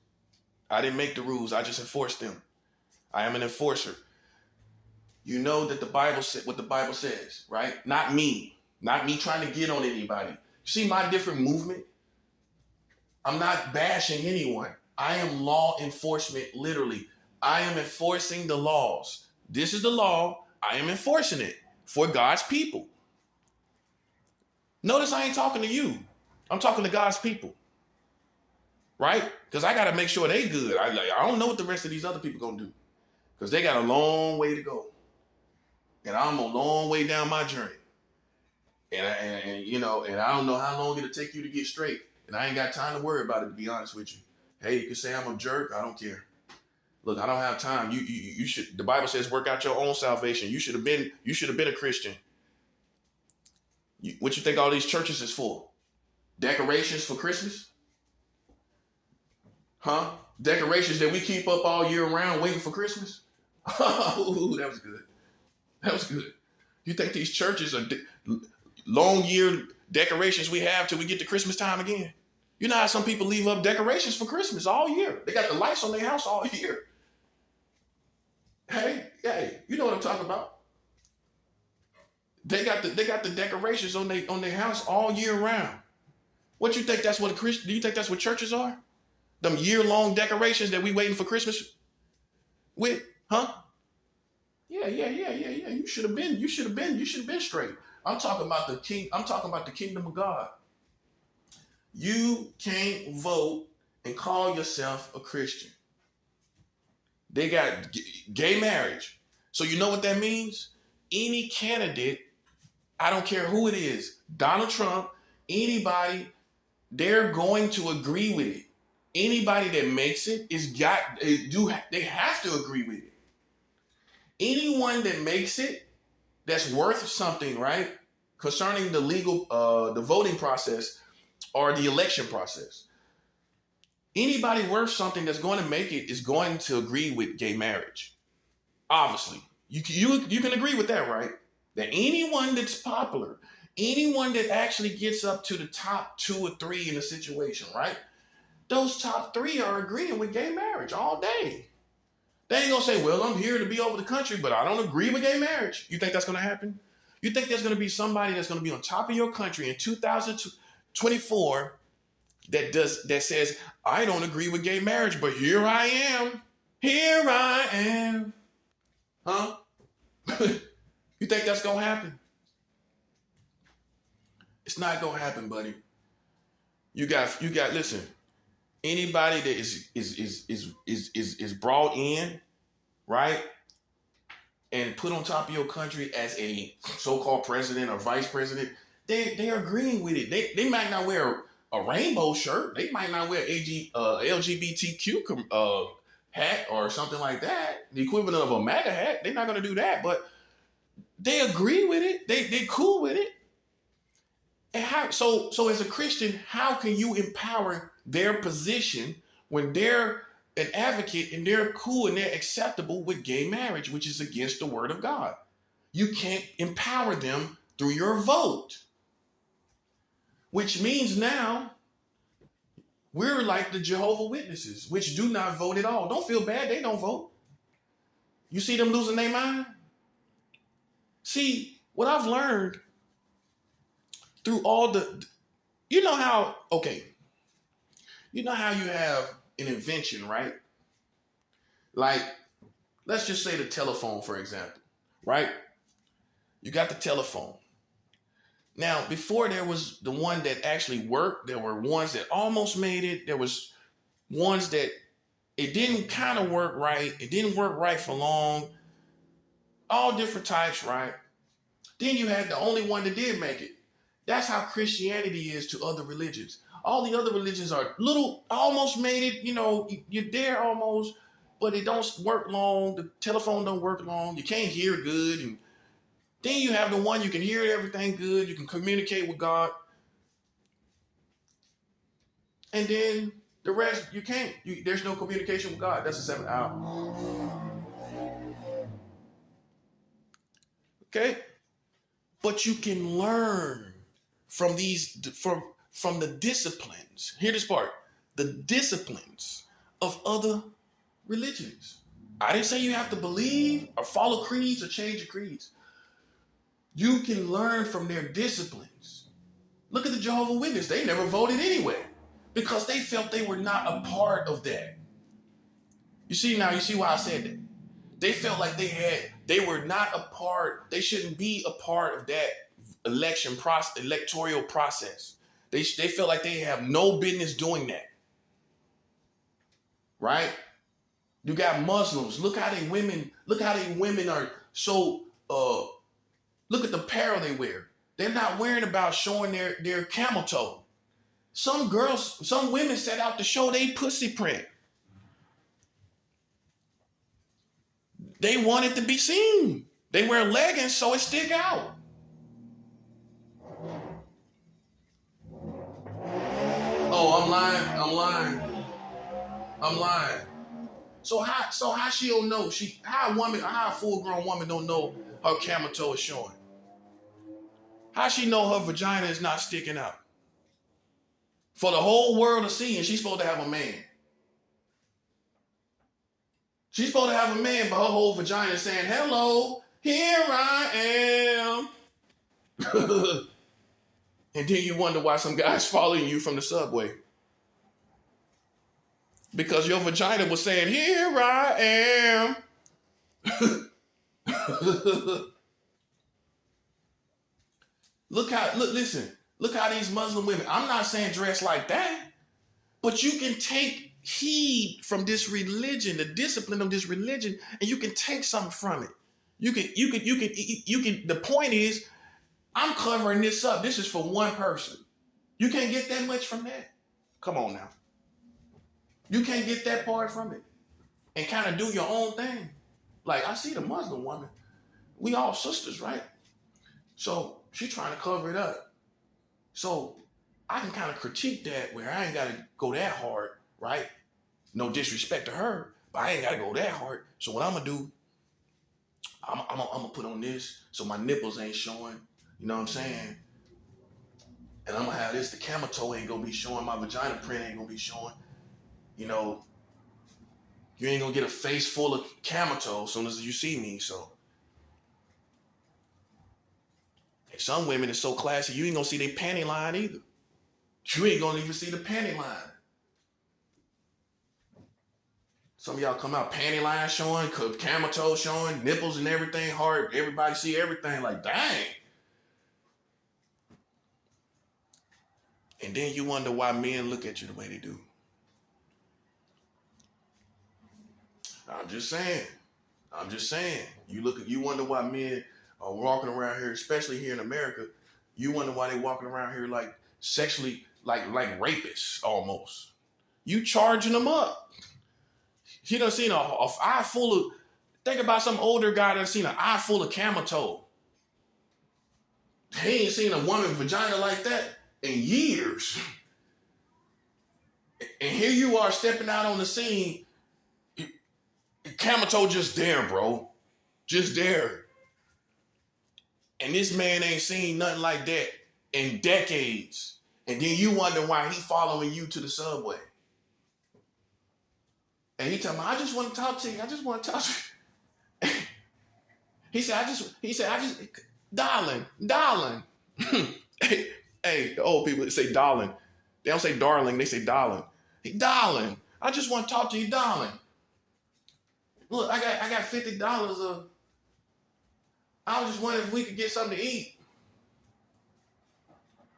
I didn't make the rules. I just enforce them. I am an enforcer. You know that the Bible said what the Bible says, right? Not me trying to get on anybody. You see my different movement? I'm not bashing anyone. I am law enforcement, literally. I am enforcing the laws. This is the law. I am enforcing it for God's people. Notice I ain't talking to you. I'm talking to God's people. Right? Because I got to make sure they good. I don't know what the rest of these other people going to do. Because they got a long way to go. And I'm a long way down my journey. And I don't know how long it'll take you to get straight. And I ain't got time to worry about it, to be honest with you. Hey, you can say I'm a jerk. I don't care. Look, I don't have time. You should. The Bible says, work out your own salvation. You should have been a Christian. What you think all these churches is for? Decorations for Christmas? Huh? Decorations that we keep up all year round waiting for Christmas. Oh, that was good. That was good. You think these churches are long year decorations we have till we get to Christmas time again? You know how some people leave up decorations for Christmas all year. They got the lights on their house all year. Hey, you know what I'm talking about. They got the decorations on their house all year round. What you think that's what do you think that's what churches are? Them year-long decorations that we waiting for Christmas with? Huh? Yeah. You should have been straight. I'm talking about the kingdom of God. You can't vote and call yourself a Christian. They got gay marriage. So you know what that means? Any candidate, I don't care who it is, Donald Trump, anybody, they're going to agree with it. Anybody that makes it they have to agree with it. Anyone that makes it that's worth something, right? Concerning the the voting process or the election process. Anybody worth something that's going to make it is going to agree with gay marriage. Obviously. You can agree with that, right? That anyone that's popular, anyone that actually gets up to the top 2 or 3 in a situation, right? Those top 3 are agreeing with gay marriage all day. They ain't gonna say, well, I'm here to be over the country, but I don't agree with gay marriage. You think that's gonna happen? You think there's gonna be somebody that's gonna be on top of your country in 2024 that says, I don't agree with gay marriage, but here I am. Here I am. Huh? You think that's gonna happen? It's not gonna happen, buddy. You got listen. Anybody that is brought in, right, and put on top of your country as a so-called president or vice president, they're agreeing with it. They might not wear a rainbow shirt. They might not wear LGBTQ hat or something like that. The equivalent of a MAGA hat. They're not going to do that, but they agree with it. They cool with it. And so as a Christian, how can you empower their position when they're an advocate and they're cool and they're acceptable with gay marriage, which is against the word of God? You can't empower them through your vote, which means now we're like the Jehovah's Witnesses, which do not vote at all. Don't feel bad. They don't vote. You see them losing their mind? See, what I've learned through all you know how you have an invention, right? Like, let's just say the telephone, for example, right? You got the telephone. Now, before there was the one that actually worked, there were ones that almost made it. There was ones that it didn't kind of work right. It didn't work right for long. All different types, right? Then you had the only one that did make it. That's how Christianity is to other religions. All the other religions are almost made it, you're there almost, but it don't work long. The telephone don't work long. You can't hear good. And then you have the one you can hear everything good. You can communicate with God. And then the rest, you can't. There's no communication with God. That's the 7th hour. Okay? But you can learn from from the disciplines. Hear this part. The disciplines of other religions. I didn't say you have to believe or follow creeds or change your creeds. You can learn from their disciplines. Look at the Jehovah's Witnesses. They never voted anyway because they felt they were not a part of that. You see why I said that? They felt like they were not a part, they shouldn't be a part of that electoral process. They felt like they have no business doing that. Right? You got Muslims. Look how they women are so look at the apparel they wear. They're not worrying about showing their camel toe. Some women set out to show their pussy print. They want it to be seen. They wear leggings so it stick out. Oh, I'm lying. I'm lying. So how she don't know? How a full grown woman don't know her camel toe is showing? How she know her vagina is not sticking out? For the whole world to see, and she's supposed to have a man. She's supposed to have a man, but her whole vagina is saying, hello, here I am. And then you wonder why some guy's following you from the subway. Because your vagina was saying, here I am. Look how these Muslim women, I'm not saying dress like that, but you can take heed from this religion, the discipline of this religion, and you can take something from it. The point is, I'm covering this up. This is for one person. You can't get that much from that. Come on now. You can't get that part from it and kind of do your own thing. Like, I see the Muslim woman. We all sisters, right? So she's trying to cover it up. So I can kind of critique that where I ain't got to go that hard, right? No disrespect to her, but I ain't got to go that hard. So what I'm going to do, I'm going to put on this so my nipples ain't showing. You know what I'm saying? And I'm going to have this. The camel toe ain't going to be showing. My vagina print ain't going to be showing. You know, you ain't going to get a face full of camel toe as soon as you see me. So and some women are so classy, you ain't going to see their panty line either. You ain't going to even see the panty line. Some of y'all come out panty line showing, camel toe showing, nipples and everything hard. Everybody see everything like, dang. And then you wonder why men look at you the way they do. I'm just saying. You wonder why men are walking around here, especially here in America. You wonder why they walking around here like sexually, like rapists almost. You charging them up. He done seen a eye full of, think about some older guy that seen an eye full of camel toe. He ain't seen a woman vagina like that in years. And here you are stepping out on the scene, camel toe just there, bro. Just there. And this man ain't seen nothing like that in decades. And then you wonder why he following you to the subway. And he telling me, I just want to talk to you. I just want to talk to you. He said, darling. hey, the old people say darling. They don't say darling, they say darling. Hey, darling, I just want to talk to you, darling. Look, I got $50 of, I was just wondering if we could get something to eat.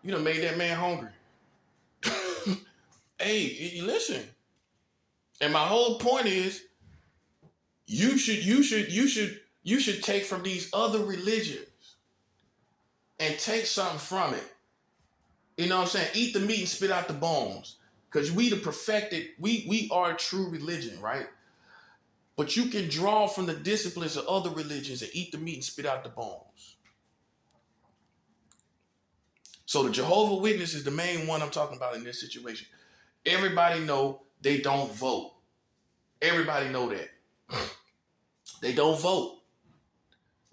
You done made that man hungry. Hey, listen. And my whole point is, you should take from these other religions and take something from it. You know what I'm saying? Eat the meat and spit out the bones. Because we the perfected, we are true religion, right? But you can draw from the disciplines of other religions and eat the meat and spit out the bones. So the Jehovah's Witness is the main one I'm talking about in this situation. Everybody know they don't vote. Everybody know that. They don't vote.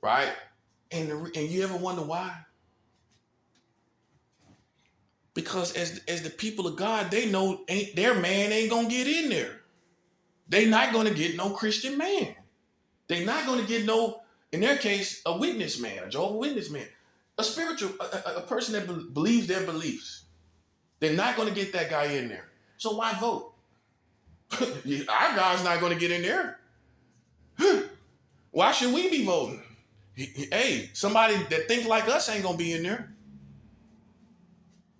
Right? And you ever wonder why? Because as the people of God, they know their man ain't going to get in there. They not going to get no Christian man. They not going to get no, in their case, a witness man, a Jehovah's Witness man, a spiritual, a person that believes their beliefs. They're not going to get that guy in there. So why vote? Our God's not going to get in there. Why should we be voting? Hey, somebody that thinks like us ain't going to be in there.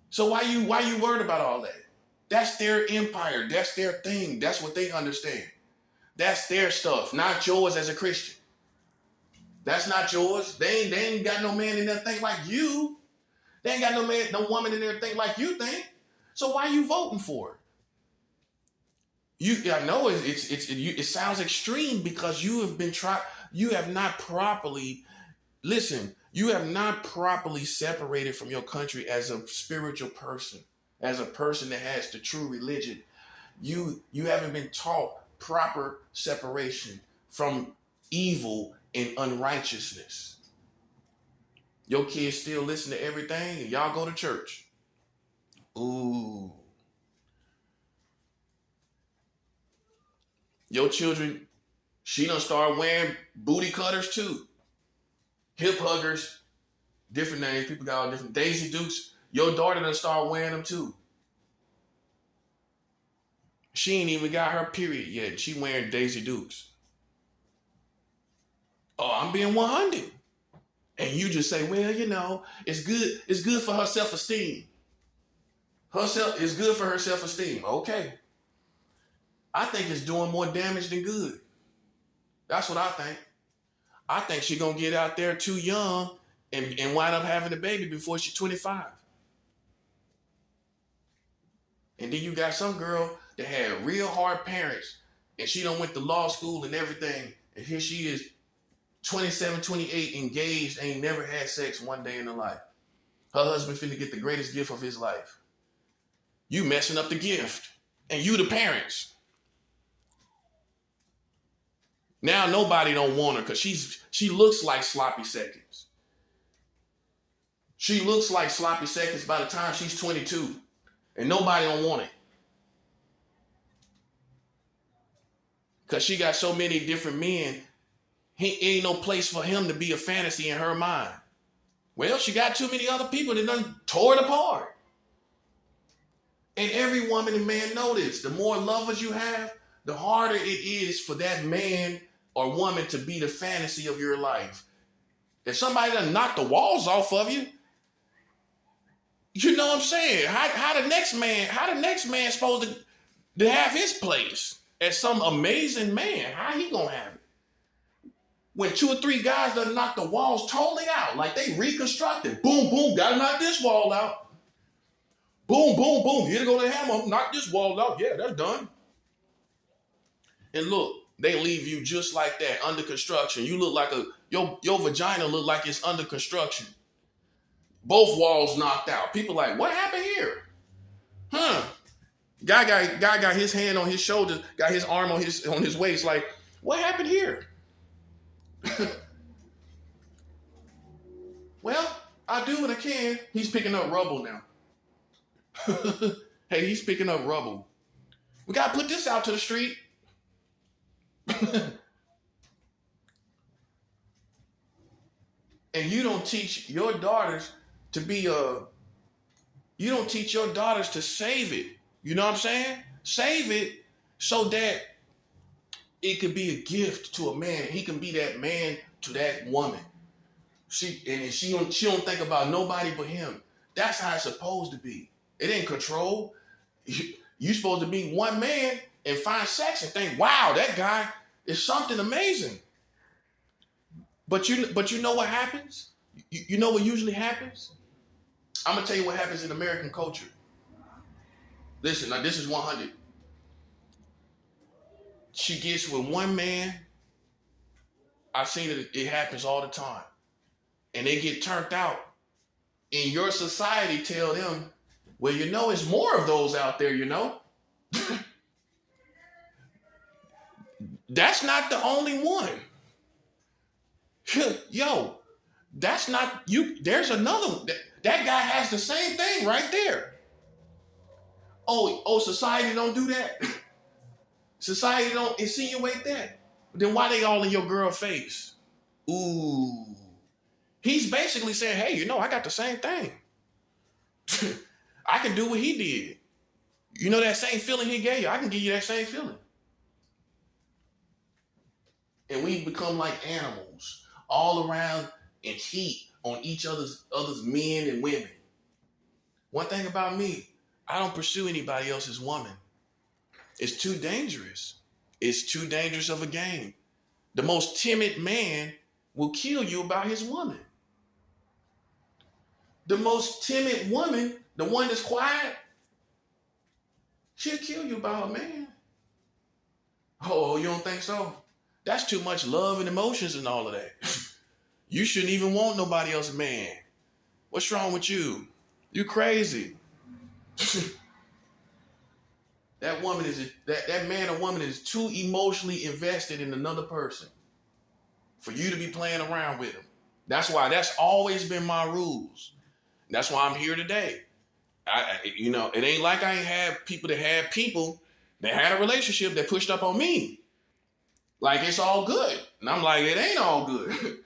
So why you worried about all that? That's their empire. That's their thing. That's what they understand. That's their stuff, not yours as a Christian. That's not yours. They ain't got no man in there think like you. They ain't got no woman in there think like you think. So why are you voting for it? I know it sounds extreme because you have not properly separated from your country as a spiritual person, as a person that has the true religion. You haven't been taught proper separation from evil and unrighteousness. Your kids still listen to everything and y'all go to church. Ooh. Your children, she done start wearing booty cutters too. Hip huggers, different names. People got all different. Daisy Dukes. Your daughter done start wearing them too. She ain't even got her period yet. She wearing Daisy Dukes. Oh, I'm being 100. And you just say, well, you know, it's good. It's good for her self-esteem. It's good for her self-esteem. Okay. I think it's doing more damage than good. That's what I think. I think she's going to get out there too young and wind up having a baby before she's 25. And then you got some girl that had real hard parents and she done went to law school and everything. And here she is, 27, 28, engaged, ain't never had sex one day in her life. Her husband finna get the greatest gift of his life. You messing up the gift. And you the parents. Now nobody don't want her because she looks like sloppy seconds. She looks like sloppy seconds by the time she's 22. And nobody don't want it. Because she got so many different men. Ain't no place for him to be a fantasy in her mind. Well, she got too many other people that done tore it apart. And every woman and man know this. The more lovers you have, the harder it is for that man or woman to be the fantasy of your life. If somebody done knocked the walls off of you, you know what I'm saying? How the next man supposed to have his place as some amazing man? How he gonna have it? When 2 or 3 guys done knocked the walls totally out, like they reconstructed. Boom, boom, gotta knock this wall out. Boom, boom, boom. Here to go to the hammer, knock this wall out. Yeah, that's done. And look, they leave you just like that, under construction. You look like your vagina look like it's under construction. Both walls knocked out. People like, what happened here? Huh? Guy got his hand on his shoulder, got his arm on his waist. Like, what happened here? Well, I do what I can. He's picking up rubble now. Hey, he's picking up rubble. We got to put this out to the street. And you don't teach your daughters to be you don't teach your daughters to save it. You know what I'm saying? Save it so that it could be a gift to a man. He can be that man to that woman. She don't think about nobody but him. That's how it's supposed to be. It ain't control. You supposed to be one man and find sex and think, wow, that guy is something amazing. But you know what happens? You know what usually happens? I'm gonna tell you what happens in American culture. Listen, now this is 100. She gets with one man. I've seen it happens all the time. And they get turned out. In your society, tell them, well, you know, it's more of those out there, you know. That's not the only one. Yo, that's not you. There's another one. That guy has the same thing right there. Oh, society don't do that. Society don't insinuate that. Then why they all in your girl face? Ooh. He's basically saying, hey, you know, I got the same thing. I can do what he did. You know that same feeling he gave you? I can give you that same feeling. And we become like animals, all around in heat on each other's men and women. One thing about me, I don't pursue anybody else's woman. It's too dangerous. It's too dangerous of a game. The most timid man will kill you about his woman. The most timid woman, the one that's quiet, she'll kill you about her man. Oh, you don't think so? That's too much love and emotions and all of that. You shouldn't even want nobody else's man. What's wrong with you? You crazy. That woman is that man or woman is too emotionally invested in another person for you to be playing around with them. That's why that's always been my rules. That's why I'm here today. It ain't like I ain't had people that had a relationship that pushed up on me. Like it's all good. And I'm like, it ain't all good.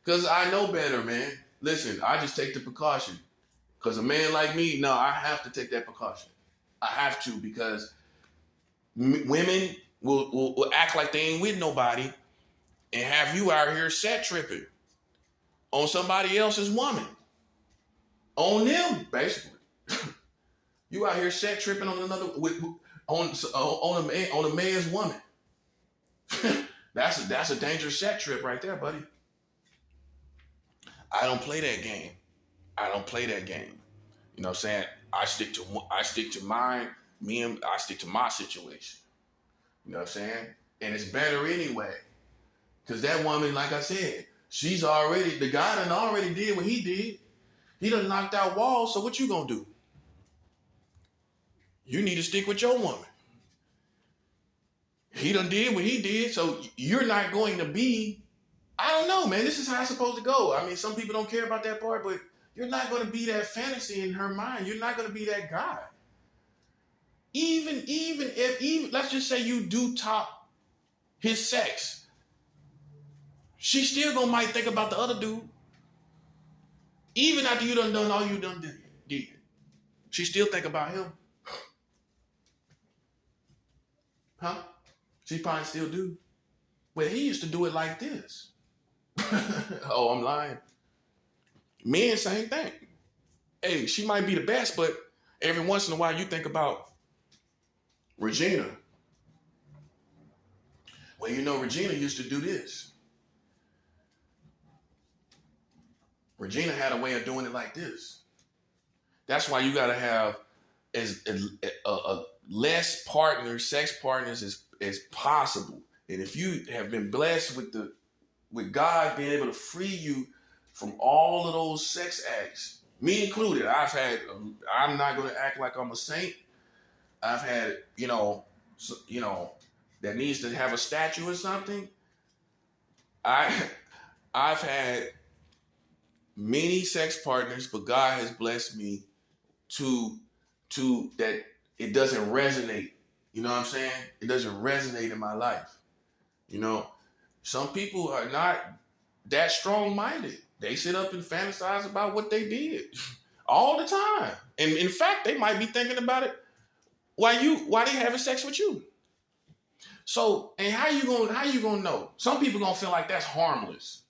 Because I know better, man. Listen, I just take the precaution. Because a man like me, no, I have to take that precaution. I have to because women will act like they ain't with nobody and have you out here set tripping on somebody else's woman. On them, basically. You out here set tripping on another on a man's woman. That's a dangerous set trip right there, buddy. I don't play that game. I don't play that game. You know what I'm saying? I stick to mine. I stick to my situation. You know what I'm saying? And it's better anyway. Because that woman, like I said, the guy done already did what he did. He done knocked out walls, so what you gonna do? You need to stick with your woman. He done did what he did, so you're not going to be, I don't know, man, this is how it's supposed to go. I mean, some people don't care about that part, but you're not going to be that fantasy in her mind. You're not going to be that guy. Even if let's just say you do top his sex, she still gonna might think about the other dude. Even after you done all you done did. She still think about him. Huh? She probably still do. Well, he used to do it like this. Oh, I'm lying. Men, same thing. Hey, she might be the best, but every once in a while you think about Regina. Well, Regina used to do this. Regina had a way of doing it like this. That's why you got to have as less sex partners as possible. And if you have been blessed with God being able to free you from all of those sex acts, me included, I'm not going to act like I'm a saint. I've had, that needs to have a statue or something. I've had many sex partners, but God has blessed me to that it doesn't resonate. You know what I'm saying? It doesn't resonate in my life. Some people are not that strong-minded. They sit up and fantasize about what they did all the time. And in fact, they might be thinking about it why they having sex with you. So, and how you gonna know? Some people gonna feel like that's harmless.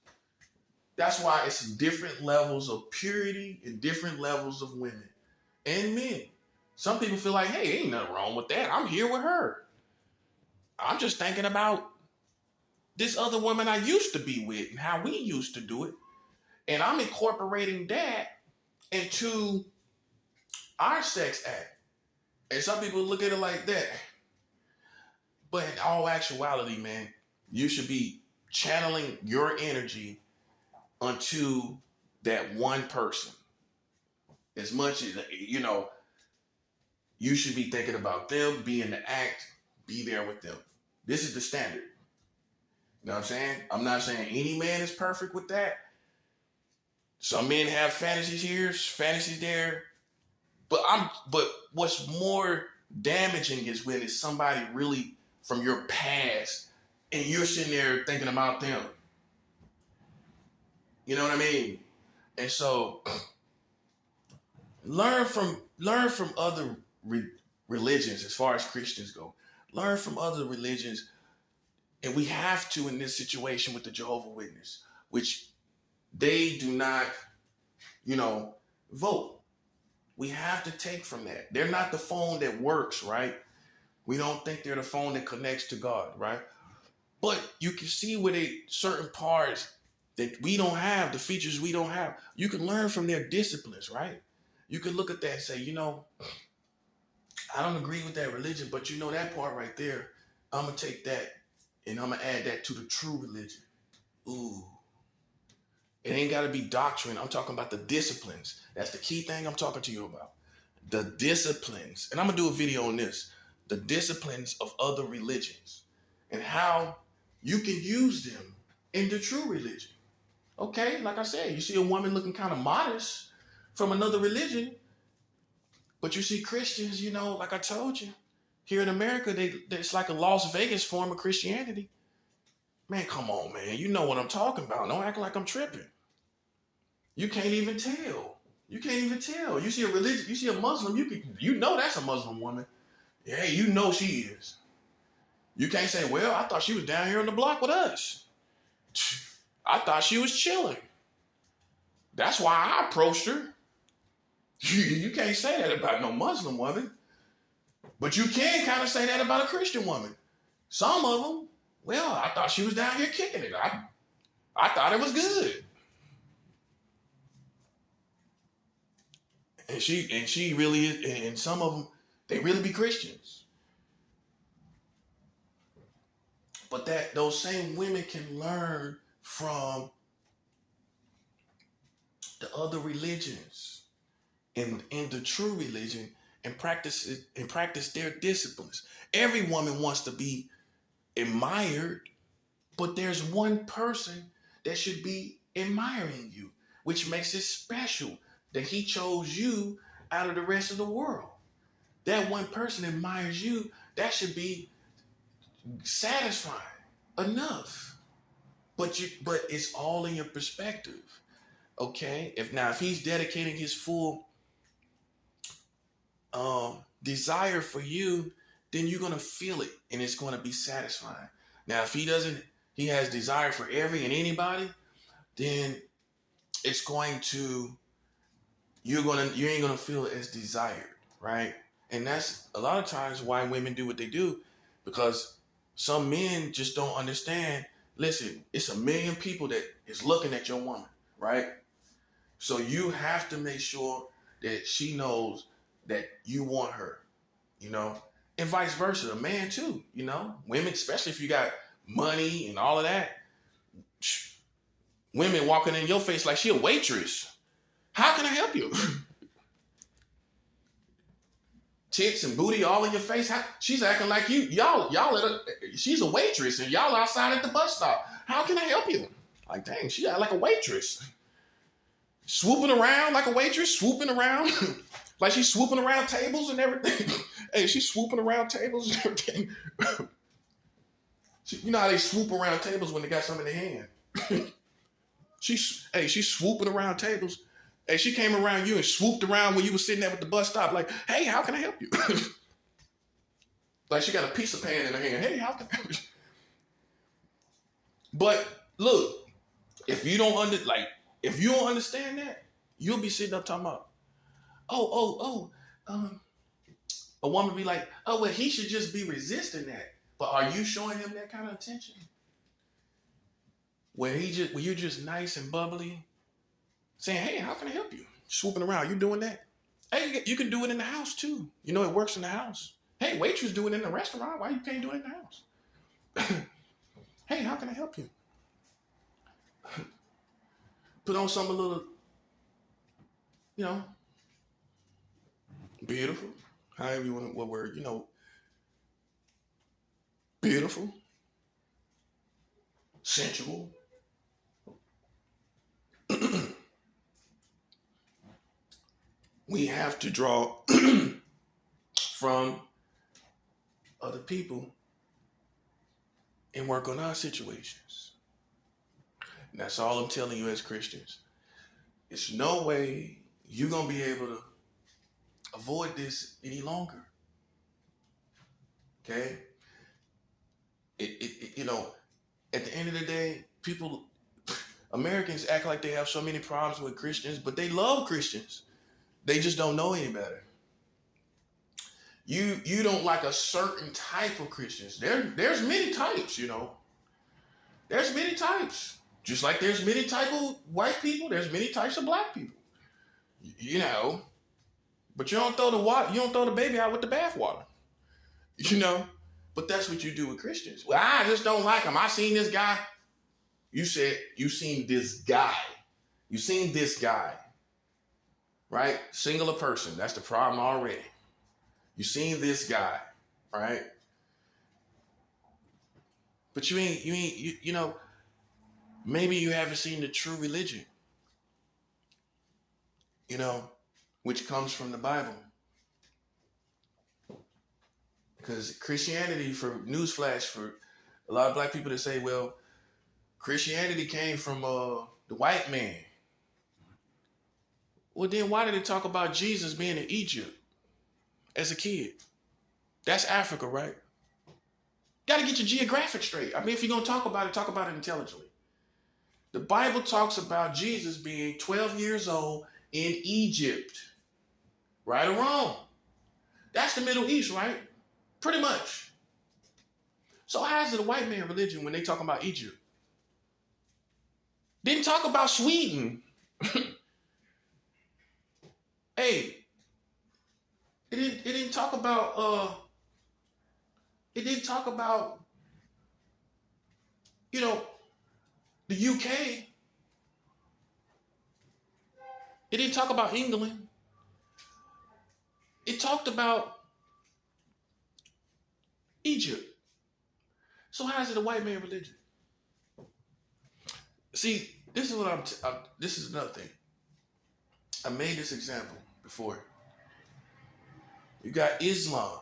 That's why it's different levels of purity and different levels of women and men. Some people feel like, hey, ain't nothing wrong with that. I'm here with her. I'm just thinking about this other woman I used to be with and how we used to do it. And I'm incorporating that into our sex act. And some people look at it like that. But in all actuality, man, you should be channeling your energy unto that one person. As much as, you should be thinking about them, be in the act, be there with them. This is the standard. You know what I'm saying? I'm not saying any man is perfect with that. Some men have fantasies here, fantasies there. But what's more damaging is when it's somebody really from your past and you're sitting there thinking about them. You know what I mean? And so learn from other religions as far as Christians go. Learn from other religions. And we have to in this situation with the Jehovah's Witness, which they do not, vote. We have to take from that. They're not the phone that works, right? We don't think they're the phone that connects to God, right? But you can see where certain parts that we don't have, the features we don't have. You can learn from their disciplines, right? You can look at that and say, I don't agree with that religion, but that part right there, I'm going to take that and I'm going to add that to the true religion. Ooh. It ain't got to be doctrine. I'm talking about the disciplines. That's the key thing I'm talking to you about. The disciplines. And I'm going to do a video on this. the disciplines of other religions and how you can use them in the true religion. Okay, like I said, you see a woman looking kind of modest from another religion, but you see Christians, like I told you, here in America, it's like a Las Vegas form of Christianity. Man, come on, man. You know what I'm talking about. Don't act like I'm tripping. You can't even tell. You can't even tell. You see a religion, you see a Muslim, you know that's a Muslim woman. Yeah, you know she is. You can't say, well, I thought she was down here on the block with us. I thought she was chilling. That's why I approached her. You can't say that about no Muslim woman. But you can kind of say that about a Christian woman. Some of them, well, I thought she was down here kicking it. I thought it was good. And she really is, and some of them, they really be Christians. But those same women can learn from the other religions and the true religion and practice their disciplines. Every woman wants to be admired, but there's one person that should be admiring you, which makes it special that he chose you out of the rest of the world. That one person admires you, that should be satisfying enough. But it's all in your perspective. Okay? If he's dedicating his full desire for you, then you're gonna feel it and it's gonna be satisfying. Now, if he has desire for every and anybody, then it's going to, you ain't gonna feel it as desired, right? And that's a lot of times why women do what they do, because some men just don't understand. Listen, it's 1 million people that is looking at your woman, right? So you have to make sure that she knows that you want her, and vice versa, a man too, women, especially if you got money and all of that, women walking in your face like she a waitress. How can I help you? Tits and booty all in your face. She's acting like y'all she's a waitress and y'all outside at the bus stop. How can I help you? Like, dang, she act like a waitress. Swooping around like a waitress, swooping around. Like she's swooping around tables and everything. Hey, she's swooping around tables and everything. You know how they swoop around tables when they got something in their hand. She's swooping around tables. Hey, she came around you and swooped around when you were sitting there at the bus stop like, hey, how can I help you? Like she got a pizza pan in her hand. Hey, how can I help you? But look, if you don't understand that, you'll be sitting up talking about, a woman be like, oh, well, he should just be resisting that. But are you showing him that kind of attention? Where you're just nice and bubbly, saying, hey, how can I help you? Swooping around, you doing that? Hey, you can do it in the house too. It works in the house. Hey, waitress do it in the restaurant. Why you can't do it in the house? Hey, how can I help you? Put on something a little, beautiful. However you want what word, beautiful, sensual. We have to draw from other people and work on our situations. And that's all I'm telling you as Christians. It's no way you're going to be able to avoid this any longer. Okay? At the end of the day, Americans act like they have so many problems with Christians, but they love Christians. They just don't know any better. You don't like a certain type of Christians. There's many types, There's many types. Just like there's many types of white people, there's many types of black people. But you don't throw the baby out with the bathwater. But that's what you do with Christians. Well, I just don't like them. I seen this guy. You said you seen this guy. You seen this guy. Right? Singular person. That's the problem already. You seen this guy. right? But you know, maybe you haven't seen the true religion, you know, which comes from the Bible. Because Christianity, for newsflash, for a lot of black people that say, well, Christianity came from the white man. Well, then why did it talk about Jesus being in Egypt as a kid? That's Africa, right? Got to get your geographic straight. I mean, if you're going to talk about it intelligently. The Bible talks about Jesus being 12 years old in Egypt. Right or wrong? That's the Middle East, right? Pretty much. So how's it a white man religion when they talk about Egypt? Didn't talk about Sweden. Hey, it didn't talk about you know, the UK. It didn't talk about England. It talked about Egypt. So how is it a white man religion? See, this is what this is another thing. I made this example before. You got Islam.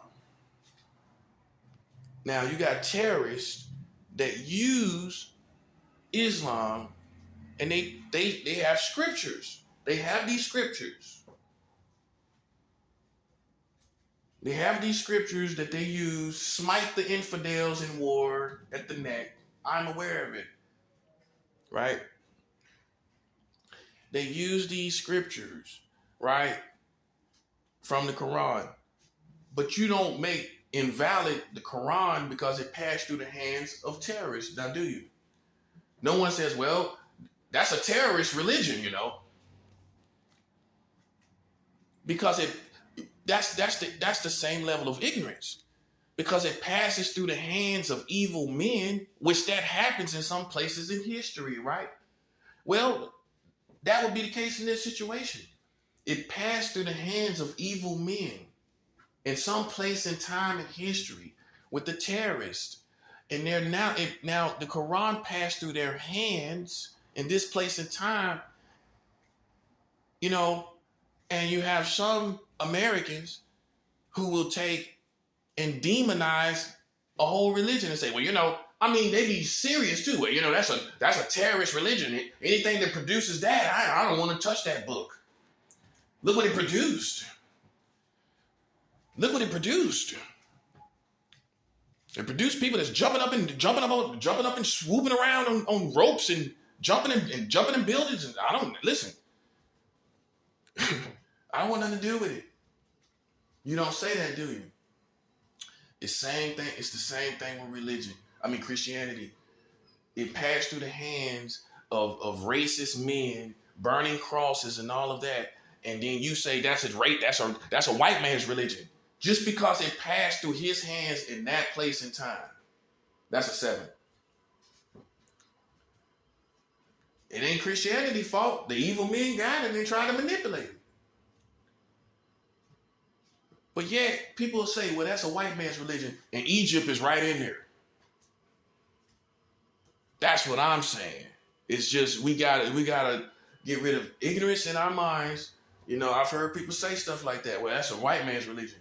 Now you got terrorists that use Islam, and they have scriptures. They have these scriptures. They have these scriptures that they use, smite the infidels in war at the neck. I'm aware of it. Right? They use these scriptures, right, from the Quran. But you don't make invalid the Quran because it passed through the hands of terrorists. Now, do you? No one says, well, that's a terrorist religion, you know. Because that's the same level of ignorance. Because it passes through the hands of evil men, which that happens in some places in history, right? Well, that would be the case in this situation. It passed through the hands of evil men in some place in time in history with the terrorists. And they're now the Quran passed through their hands in this place in time, you know, and you have some Americans who will take and demonize a whole religion and say, well, you know, I mean, they be serious too. Well, you know, that's a terrorist religion. Anything that produces that, I don't want to touch that book. Look what it produced. Look what it produced. It produced people that's jumping up and swooping around on ropes and jumping in buildings. And I don't listen. I don't want nothing to do with it. You don't say that, do you? It's the same thing. It's the same thing with religion. I mean, Christianity. It passed through the hands of racist men, burning crosses and all of that. And then you say that's a white man's religion. Just because it passed through his hands in that place and time. That's a 7. It ain't Christianity's fault. The evil men got it and tried to manipulate it. But yet, people will say, well, that's a white man's religion, and Egypt is right in there. That's what I'm saying. It's just we gotta get rid of ignorance in our minds. You know, I've heard people say stuff like that. Well, that's a white man's religion.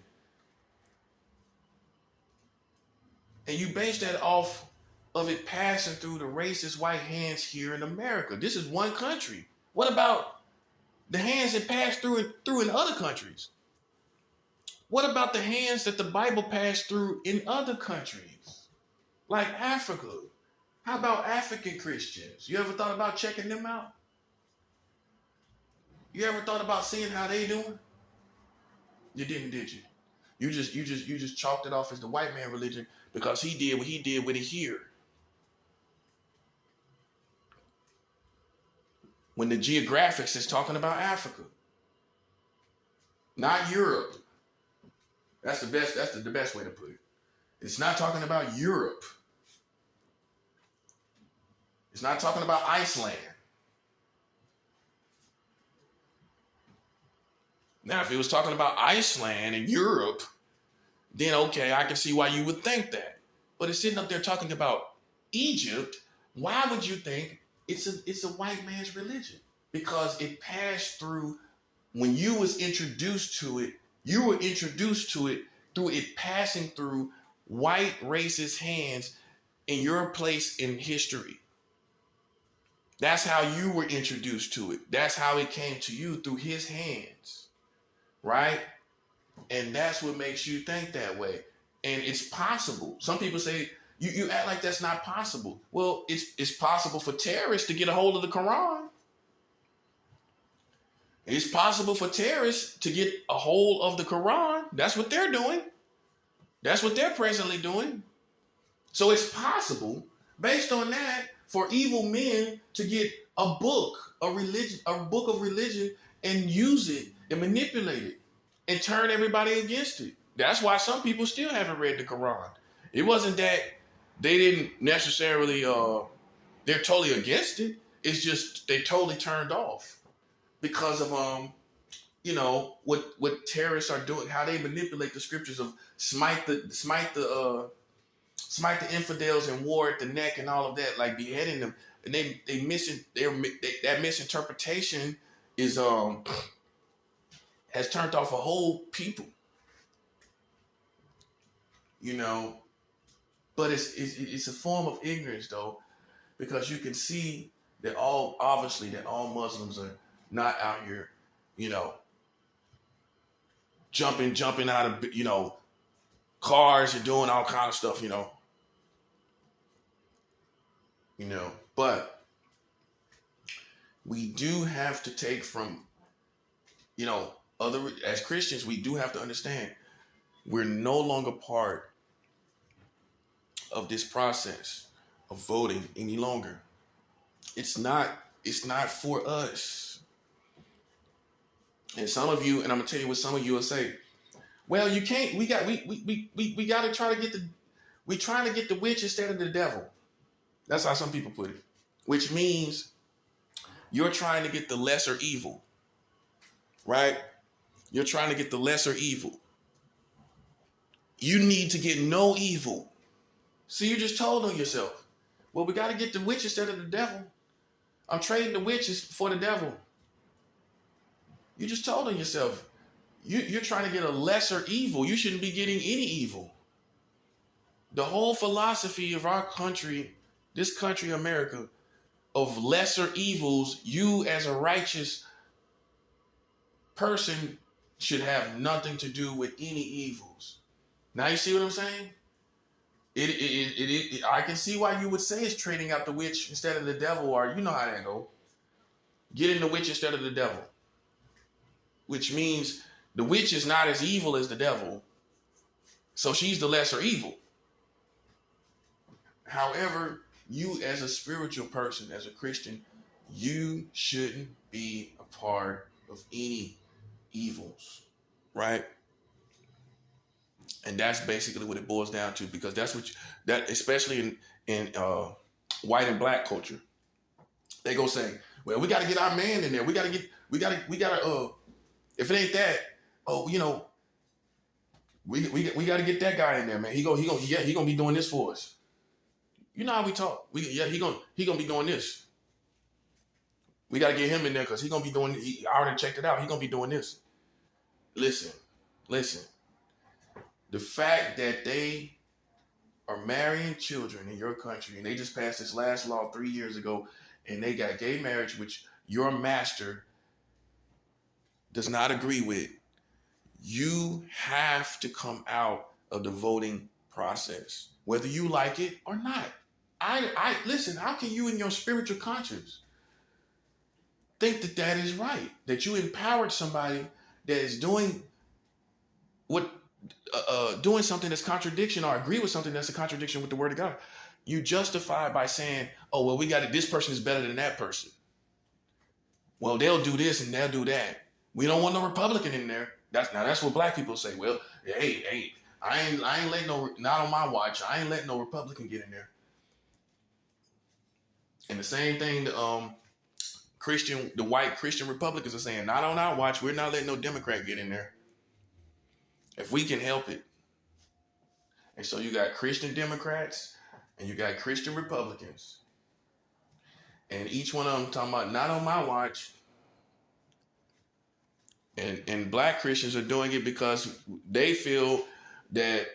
And you base that off of it passing through the racist white hands here in America. This is one country. What about the hands that passed through in other countries? What about the hands that the Bible passed through in other countries? Like Africa. How about African Christians? You ever thought about checking them out? You ever thought about seeing how they doing? You didn't, did you? You just chalked it off as the white man religion because he did what he did with it here. When the geographics is talking about Africa, not Europe. That's the best way to put it. It's not talking about Europe. It's not talking about Iceland. Now, if it was talking about Iceland and Europe, then okay, I can see why you would think that. But it's sitting up there talking about Egypt. Why would you think it's a white man's religion? Because it passed through when you was introduced to it, you were introduced to it through it passing through white racist hands in your place in history. That's how you were introduced to it. That's how it came to you, through his hands, right? And that's what makes you think that way. And it's possible. Some people say, you act like that's not possible. Well, it's possible for terrorists to get a hold of the Quran. It's possible for terrorists to get a hold of the Quran. That's what they're doing. That's what they're presently doing. So it's possible, based on that, for evil men to get a book of religion, and use it and manipulate it and turn everybody against it. That's why some people still haven't read the Quran. It wasn't that they didn't necessarily, they're totally against it. It's just they totally turned off because of what terrorists are doing, how they manipulate the scriptures of smite the infidels and war at the neck and all of that, like beheading them, and that misinterpretation is has turned off a whole people, But it's a form of ignorance though, because you can see that all Muslims are not out here, jumping out of cars and doing all kind of stuff, But we do have to take from, as Christians, we do have to understand we're no longer part of this process of voting any longer. It's not for us. And some of you, and I'm gonna tell you what some of you will say, well, you can't, we gotta try to get we're trying to get the witch instead of the devil. That's how some people put it. Which means you're trying to get the lesser evil, right? You're trying to get the lesser evil. You need to get no evil. So you just told on yourself, well, we got to get the witch instead of the devil. I'm trading the witches for the devil. You just told on yourself, you're trying to get a lesser evil. You shouldn't be getting any evil. The whole philosophy of our country, this country, America, of lesser evils, you as a righteous person should have nothing to do with any evils. Now you see what I'm saying? I can see why you would say it's trading out the witch instead of the devil, or you know how that go. Getting the witch instead of the devil. Which means the witch is not as evil as the devil. So she's the lesser evil. However, you as a spiritual person, as a Christian, you shouldn't be a part of any evils, right? And that's basically what it boils down to, because that's especially in white and black culture, they go say, well, we got to get our man in there. We got to, if it ain't that, we got to get that guy in there, man. He gonna be doing this for us. You know how we talk. He gonna be doing this. We got to get him in there because he gonna be doing. I already checked it out. He gonna be doing this. Listen. The fact that they are marrying children in your country, and they just passed this last law 3 years ago, and they got gay marriage, which your master does not agree with, you have to come out of the voting process, whether you like it or not. I listen, how can you in your spiritual conscience think that is right? That you empowered somebody that is doing doing something that's contradiction, or agree with something that's a contradiction with the word of God. You justify by saying, oh, well, this person is better than that person. Well, they'll do this and they'll do that. We don't want no Republican in there. That's what black people say. Well, hey, I ain't letting not on my watch. I ain't letting no Republican get in there. And the same thing the white Christian Republicans are saying, not on our watch. We're not letting no Democrat get in there. If we can help it. And so you got Christian Democrats and you got Christian Republicans. And each one of them talking about not on my watch. And black Christians are doing it because they feel that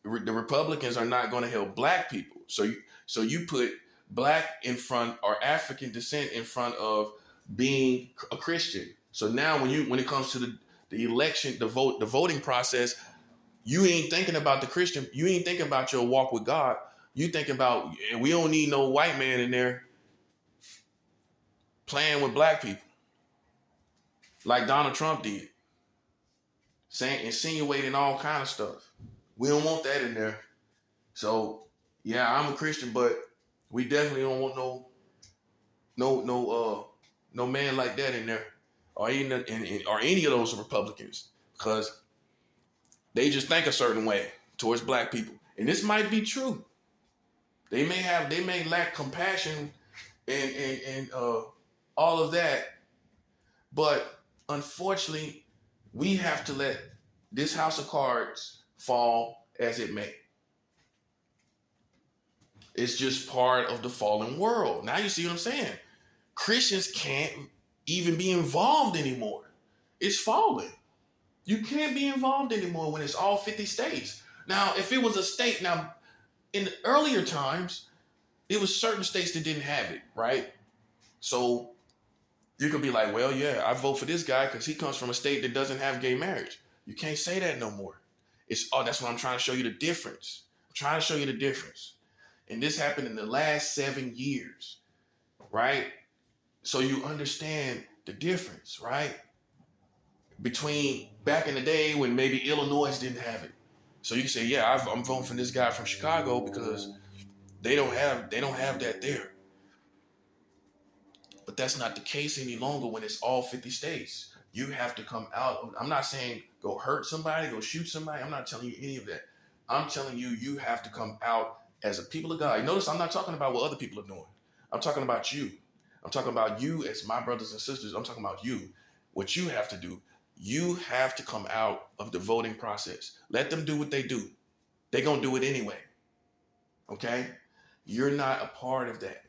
the Republicans are not going to help black people. So you put black in front or African descent in front of being a Christian. So now when it comes to the election, the voting process, you ain't thinking about the Christian. You ain't thinking about your walk with God. You think about, we don't need no white man in there playing with black people like Donald Trump did, saying, insinuating all kind of stuff. We don't want that in there. So yeah, I'm a Christian, but we definitely don't want no man like that in there, or any of those Republicans, because they just think a certain way towards black people. And this might be true. They may lack compassion and all of that, but unfortunately, we have to let this house of cards fall as it may. It's just part of the fallen world. Now you see what I'm saying? Christians can't even be involved anymore. It's fallen. You can't be involved anymore when it's all 50 states. Now, if it was a state, now in the earlier times, it was certain states that didn't have it, right? So you could be like, well, yeah, I vote for this guy because he comes from a state that doesn't have gay marriage. You can't say that no more. That's what I'm trying to show you the difference. I'm trying to show you the difference. And this happened in the last 7 years, right? So you understand the difference, right? Between back in the day when maybe Illinois didn't have it. So you can say, yeah, I'm voting for this guy from Chicago because they don't have that there. But that's not the case any longer when it's all 50 states. You have to come out. I'm not saying go hurt somebody, go shoot somebody. I'm not telling you any of that. I'm telling you, you have to come out as a people of God. Notice I'm not talking about what other people are doing. I'm talking about you. I'm talking about you as my brothers and sisters. I'm talking about you. What you have to do. You have to come out of the voting process. Let them do what they do. They're going to do it anyway. Okay? You're not a part of that.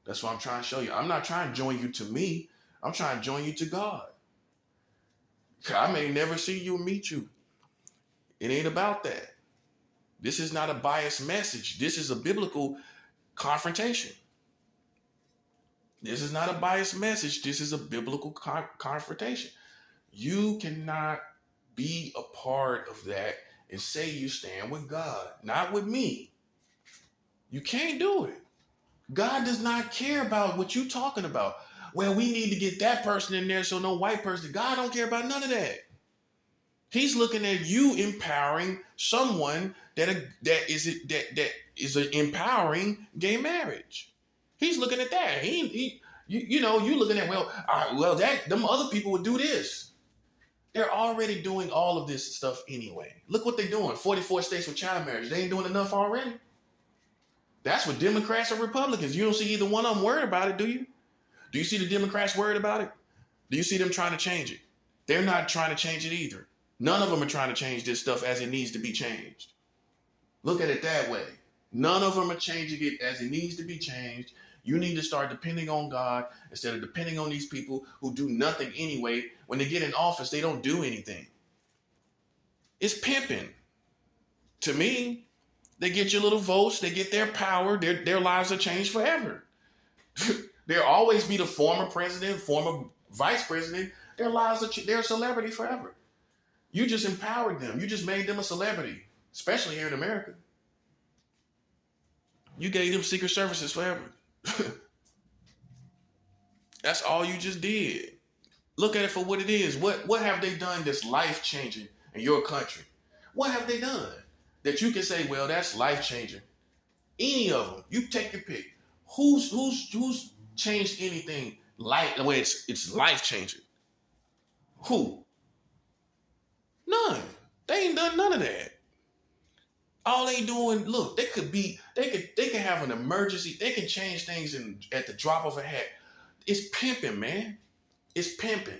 That's what I'm trying to show you. I'm not trying to join you to me. I'm trying to join you to God. I may never see you or meet you. It ain't about that. This is not a biased message. This is a biblical confrontation. This is not a biased message. This is a biblical confrontation. You cannot be a part of that and say you stand with God, not with me. You can't do it. God does not care about what you're talking about. Well, we need to get that person in there so no white person. God don't care about none of that. He's looking at you empowering someone that is empowering gay marriage. He's looking at that. You looking at, them other people would do this. They're already doing all of this stuff anyway. Look what they're doing. 44 states with child marriage. They ain't doing enough already. That's what Democrats or Republicans. You don't see either one of them worried about it, do you? Do you see the Democrats worried about it? Do you see them trying to change it? They're not trying to change it either. None of them are trying to change this stuff as it needs to be changed. Look at it that way. None of them are changing it as it needs to be changed. You need to start depending on God instead of depending on these people who do nothing anyway. When they get in office, they don't do anything. It's pimping. To me, they get your little votes. They get their power. Their lives are changed forever. There'll always be the former president, former vice president. Their lives they're a celebrity forever. You just empowered them. You just made them a celebrity, especially here in America. You gave them secret services forever. That's all you just did. Look at it for what it is. What have they done that's life-changing in your country? What have they done that you can say, well, that's life-changing? Any of them. You take your pick. Who's changed anything the way it's life-changing? Who? None. They ain't done none of that. All they doing, look, they could have an emergency. They can change things at the drop of a hat. It's pimping, man. It's pimping.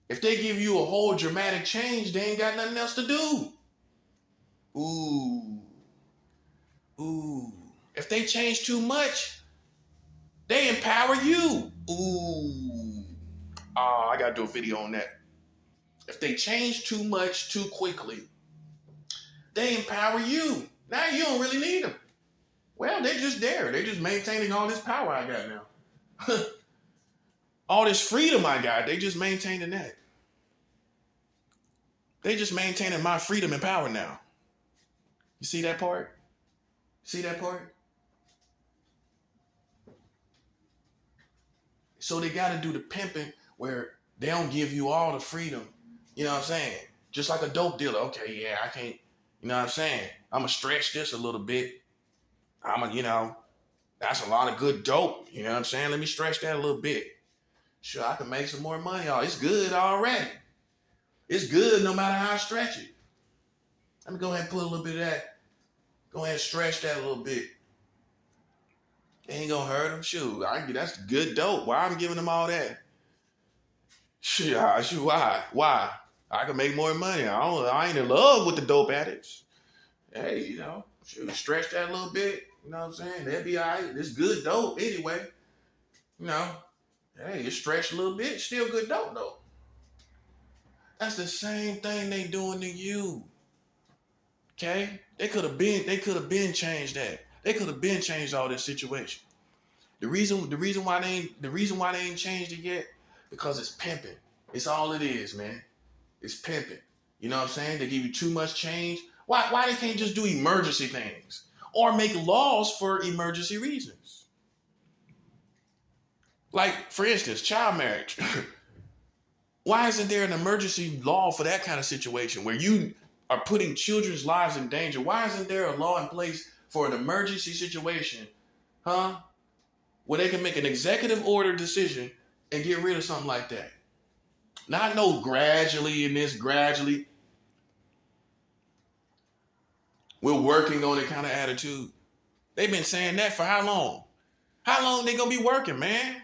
If they give you a whole dramatic change, they ain't got nothing else to do. Ooh. Ooh. If they change too much, they empower you. Ooh. Oh, I gotta do a video on that. If they change too much too quickly, they empower you. Now you don't really need them. Well, they're just there. They're just maintaining all this power I got now. All this freedom I got, they just maintaining that. They just maintaining my freedom and power now. You see that part? See that part? So they got to do the pimping where they don't give you all the freedom. You know what I'm saying? Just like a dope dealer. Okay, yeah, I can't, you know what I'm saying? I'm going to stretch this a little bit. That's a lot of good dope. You know what I'm saying? Let me stretch that a little bit. Sure, I can make some more money. Oh, it's good already. It's good no matter how I stretch it. Let me go ahead and put a little bit of that. Go ahead and stretch that a little bit. Ain't gonna hurt them. Shoot, that's good dope. Why I'm giving them all that? Shoot, why? Why? I can make more money. I ain't in love with the dope addicts. Hey, shoot, stretch that a little bit. You know what I'm saying? That'd be all right. It's good dope anyway. Hey, it's stretched a little bit. Still good dope though. That's the same thing they doing to you. Okay? They could have been changed that. They could have been changed all this situation. The reason why they ain't changed it yet, because it's pimping. It's all it is, man. It's pimping. You know what I'm saying? They give you too much change. Why they can't just do emergency things or make laws for emergency reasons? Like, for instance, child marriage. Why isn't there an emergency law for that kind of situation where you are putting children's lives in danger? Why isn't there a law in place for an emergency situation, where they can make an executive order decision and get rid of something like that? Not no gradually in this, gradually. We're working on it kind of attitude. They've been saying that for how long? How long they gonna be working, man?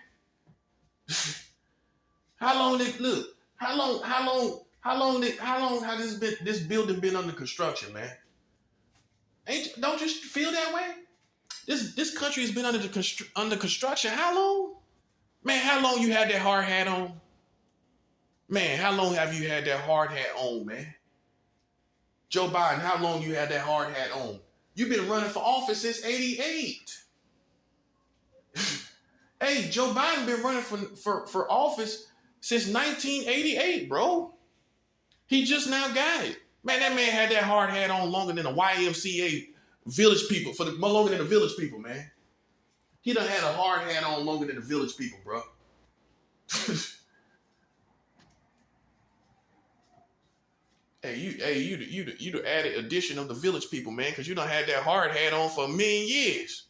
How long has this building been under construction, man? Don't you feel that way? This country has been under construction. How long? Man, how long you had that hard hat on? Man, how long have you had that hard hat on, man? Joe Biden, how long you had that hard hat on? You've been running for office since 88. Hey, Joe Biden been running for office since 1988, bro. He just now got it. Man, that man had that hard hat on longer than the YMCA village people, longer than the village people, man. He done had a hard hat on longer than the village people, bro. You the added addition of the village people, man, because you done had that hard hat on for a million years.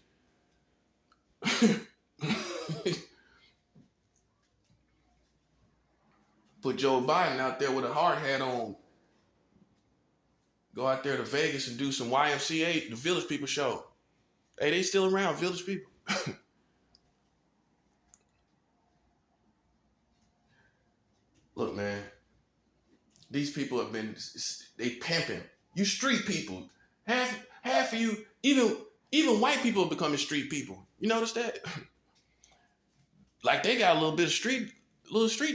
Put Joe Biden out there with a hard hat on. Go out there to Vegas and do some YMCA, the village people show. Hey, they still around, village people. Look, man, these people have been, they pimping. You street people. Half of you, even white people are becoming street people. You notice that? Like they got a little bit of street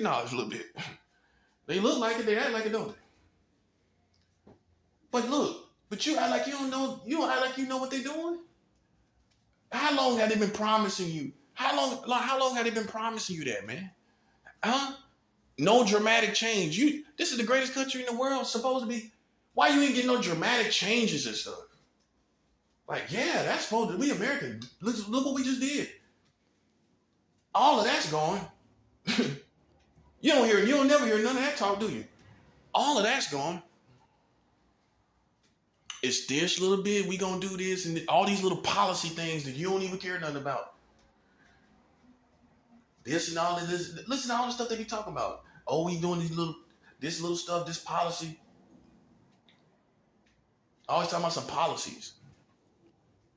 knowledge a little bit. They look like it, they act like it, don't they? But you act like you don't know, you don't act like you know what they're doing? How long have they been promising you? How long have they been promising you that, man? No dramatic change. This is the greatest country in the world, supposed to be. Why you ain't getting no dramatic changes and stuff? Like, yeah, that's supposed to be American. Look what we just did. All of that's gone. You don't never hear none of that talk, do you? All of that's gone. It's this little bit, we gonna do this, and all these little policy things that you don't even care nothing about. This and all of this. Listen to all the stuff they be talking about. Oh, we doing this little stuff, this policy. Always talking about some policies.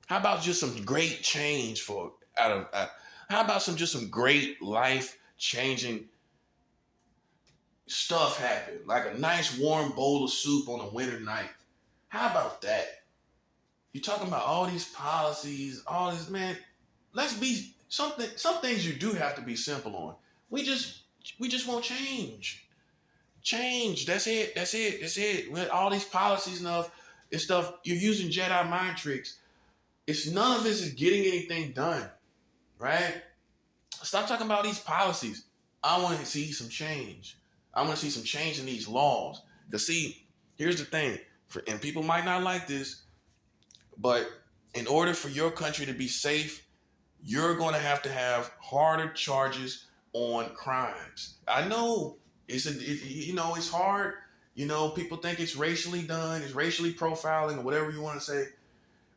How about just some great change how about some great life changing stuff happen? Like a nice warm bowl of soup on a winter night. How about that? You're talking about all these policies, all this, man. Let's be something. Some things you do have to be simple on. We just we just won't change. Change. That's it. That's it. That's it. With all these policies and stuff, you're using Jedi mind tricks. It's none of this is getting anything done, right? Stop talking about these policies. I want to see some change. I want to see some change in these laws. Because see, here's the thing, and people might not like this, but in order for your country to be safe, you're going to have harder charges on crimes. I know it's hard. People think it's racially done, it's racially profiling, or whatever you want to say.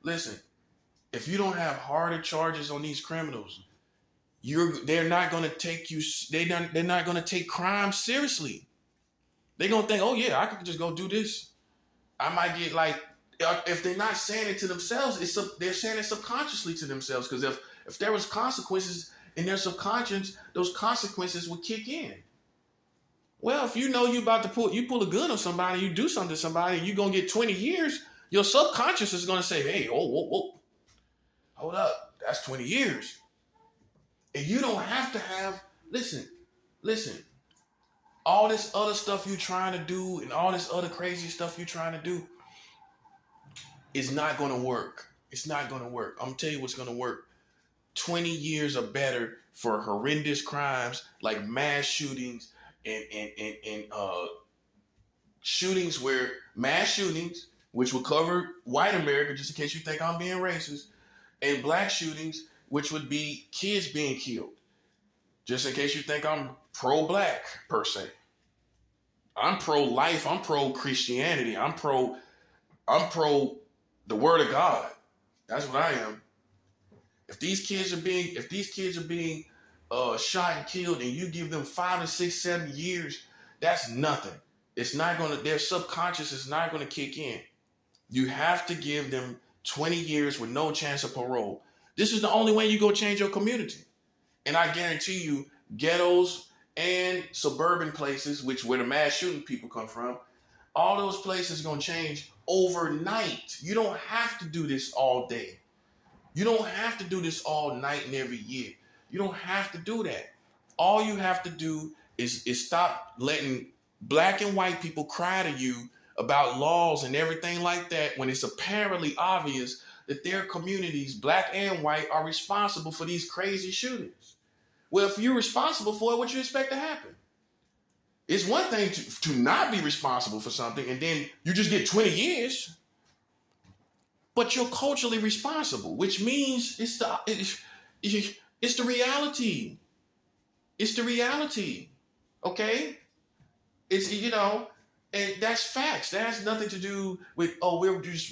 Listen, if you don't have harder charges on these criminals, they're not going to take you. They're not going to take crime seriously. They're going to think, oh yeah, I could just go do this. I might get like, if they're not saying it to themselves, they're saying it subconsciously to themselves. Because if there was consequences in their subconscious, those consequences would kick in. Well, if you know you about to pull a gun on somebody, you do something to somebody, and you're gonna get 20 years, your subconscious is gonna say, hey, whoa, hold up, that's 20 years. And you don't have to have, listen, all this other stuff you're trying to do and all this other crazy stuff you're trying to do is not gonna work. It's not gonna work. I'm gonna tell you what's gonna work. 20 years or better for horrendous crimes like mass shootings and mass shootings, which will cover white America, just in case you think I'm being racist, and black shootings, which would be kids being killed, just in case you think I'm pro-black per se. I'm pro-life. I'm pro-Christianity. I'm pro the word of God. That's what I am. If these kids are being shot and killed, and you give them 5 to 6, 7 years, that's nothing. It's not gonna. Their subconscious is not gonna kick in. You have to give them 20 years with no chance of parole. This is the only way you go change your community. And I guarantee you, ghettos and suburban places, where the mass shooting people come from, all those places are gonna change overnight. You don't have to do this all day. You don't have to do this all night and every year. You don't have to do that. All you have to do is stop letting black and white people cry to you about laws and everything like that when it's apparently obvious that their communities, black and white, are responsible for these crazy shootings. Well, if you're responsible for it, what you expect to happen? It's one thing to not be responsible for something and then you just get 20 years. But you're culturally responsible, which means it's the reality. It's the reality. Okay? And that's facts. That has nothing to do with, we're just